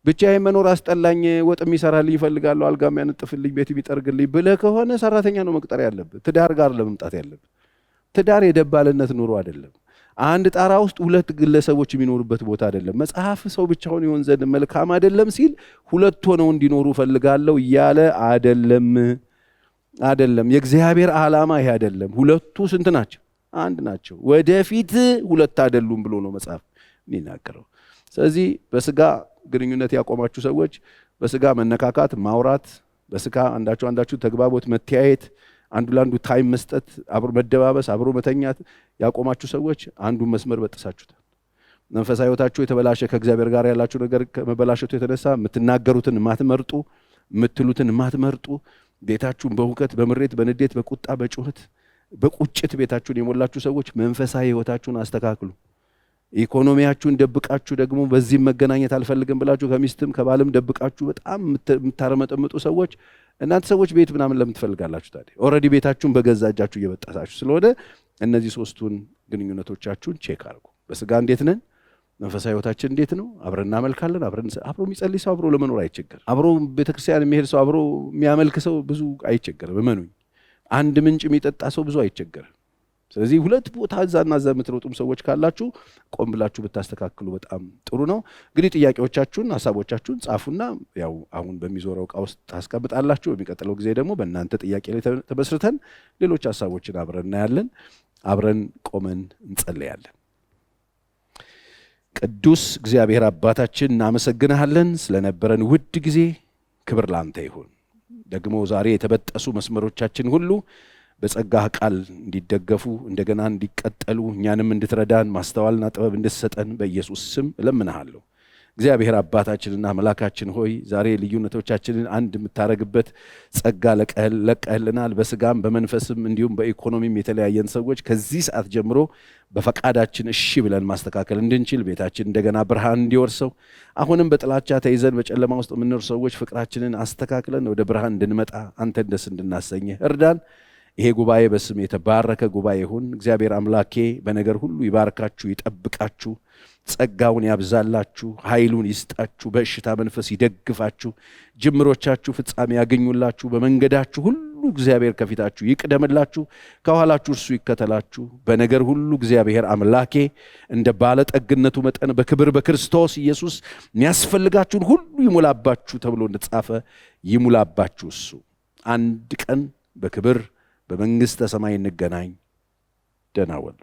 ብቻዬን መኖር አስጠላኝ፣ ወጥ የሚሰራልኝ ይፈልጋለሁ፣ አልጋ የሚያነጥፍልኝ፣ ቤት የሚጠርግልኝ ብለህ ከሆነ ሰራተኛ ነው መቅጠር ያለብህ። ትዳር ጋር ለመምጣት ያለብህ ትዳር የደባልነት ኑሮ አይደለም። አንድ ጣራ ውስጥ 2 ግለሰቦች የሚኖሩበት ቦታ አይደለም። መጽሐፍ ሰው ብቻውን ይሆን ዘንድ መልካም አይደለም ሲል 2 ሆነው እንዲኖሩ ፈልጋለሁ እያለ አይደለም። የእግዚአብሔር ዓላማ ይሄ አይደለም። 2ቱ ስንት ናቸው? አንድ ናቸው። ወደፊት 2 አይደሉም ብሎ ነው መጽሐፍ የሚናገረው። ስለዚህ በስጋ ግንኙነት ያቆማችሁ ሰዎች በስጋ መነካካት፣ ማውራት፣ በስጋ አንዳችሁ ተግባቦት፣ መተያየት፣ አንዱ ለአንዱ ታይም መስጠት፣ አብሮ መደባበስ፣ አብሮ መተኛት ያቆማችሁ ሰዎች አንዱን መስመር በጥሳችሁታል። መንፈሳዊ ሕይወታችሁ የተበላሸ ከእግዚአብሔር ጋር ያላችሁ ነገር ከመበላሸቱ የተነሳ የምትናገሩትን ማትመርጡ፣ የምትሉትን ማትመርጡ፣ ቤታችሁን በሁከት፣ በምሬት፣ በንዴት፣ በቁጣ፣ በጩኸት፣ በቁጭት ቤታችሁን የሞላችሁ ሰዎች መንፈሳዊ ሕይወታችሁን አስተካክሉ። ኢኮኖሚያችሁን ደብቃችሁ ደግሞ በዚህ መገናኘት አልፈልግም ብላችሁ ከሚስትም ከባልም ደብቃችሁ በጣም የምታረመጠምጡ ሰዎች እናንተ ሰዎች ቤት ምናምን ለምን ትፈልጋላችሁ ታዲያ? ኦልሬዲ ቤታችሁን በገዛ እጃችሁ እየበጣሳችሁ ስለሆነ እነዚህ 3ቱን ግንኙነቶቻችሁን ቼክ አድርጉ። በስጋ እንዴት ነን? መንፈሳዊ ሕይወታችን እንዴት ነው? አብረን እናመልካለን። አብሮ የሚጸልይ ሰው አብሮ ለመኖር አይቸገርም። አብሮ ቤተክርስቲያን የሚሄድ ሰው አብሮ የሚያመልክ ሰው ብዙ አይቸገርም። እመኑኝ። አንድ ምንጭ የሚጠጣ ሰው ብዙ አይቸገርም። ስለዚህ 2 ቦታ እዛና እዛ የምትሮጡም ሰዎች ካላችሁ ቆም ብላችሁ ብታስተካክሉ በጣም ጥሩ ነው። እንግዲህ ጥያቄዎቻችሁን፣ ሀሳቦቻችሁን ጻፉና ያው አሁን በሚዞረው ዕቃ ውስጥ ታስቀምጣላችሁ። በሚቀጥለው ጊዜ ደግሞ በእናንተ ጥያቄ ላይ ተመስርተን ሌሎች ሀሳቦችን አብረን እናያለን። አብረን ቆመን እንጸልያለን። ቅዱስ እግዚአብሔር አባታችን እናመሰግንሃለን ስለነበረን ውድ ጊዜ። ክብር ላንተ ይሁን። ደግሞ ዛሬ የተበጠሱ መስመሮቻችን ሁሉ በጸጋህ ቃል እንዲደገፉ እንደገና እንዲቀጠሉ እኛንም እንድትረዳን ማስተዋልና ጥበብ እንድትሰጠን በኢየሱስ ስም እለምንሃለሁ። እግዚአብሔር አባታችንና አምላካችን ሆይ ዛሬ ልዩነቶቻችንን አንድ የምታረግበት ጸጋ ለቀህልናል። በስጋም በመንፈስም እንዲሁም በኢኮኖሚም የተለያየን ሰዎች ከዚህ ሰዓት ጀምሮ በፈቃዳችን እሺ ብለን ማስተካከል እንድንችል ቤታችን እንደገና ብርሃን እንዲወርሰው አሁንም በጥላቻ ተይዘን በጨለማ ውስጥ የምንኖር ሰዎች ፍቅራችንን አስተካክለን ወደ ብርሃን እንድንመጣ አንተን ደስ እንድናሰኝህ እርዳን። ይሄ ጉባኤ በስም የተባረከ ጉባኤ ይሁን። እግዚአብሔር አምላኬ በነገር ሁሉ ይባርካችሁ፣ ይጠብቃችሁ፣ ጸጋውን ያብዛላችሁ፣ ኃይሉን ይስጣችሁ፣ በእሽታ መንፈስ ይደግፋችሁ፣ ጅምሮቻችሁ ፍጻሜ ያገኙላችሁ፣ በመንገዳችሁ ሁሉ እግዚአብሔር ከፊታችሁ ይቅደምላችሁ፣ ከኋላችሁ እርሱ ይከተላችሁ። በነገር ሁሉ እግዚአብሔር አምላኬ እንደ ባለጠግነቱ መጠን በክብር በክርስቶስ ኢየሱስ የሚያስፈልጋችሁን ሁሉ ይሙላባችሁ ተብሎ እንደተጻፈ ይሙላባችሁ። እሱ አንድ ቀን በክብር በመንግሥተ ሰማይ እንገናኝ። ደህና ዋሉ።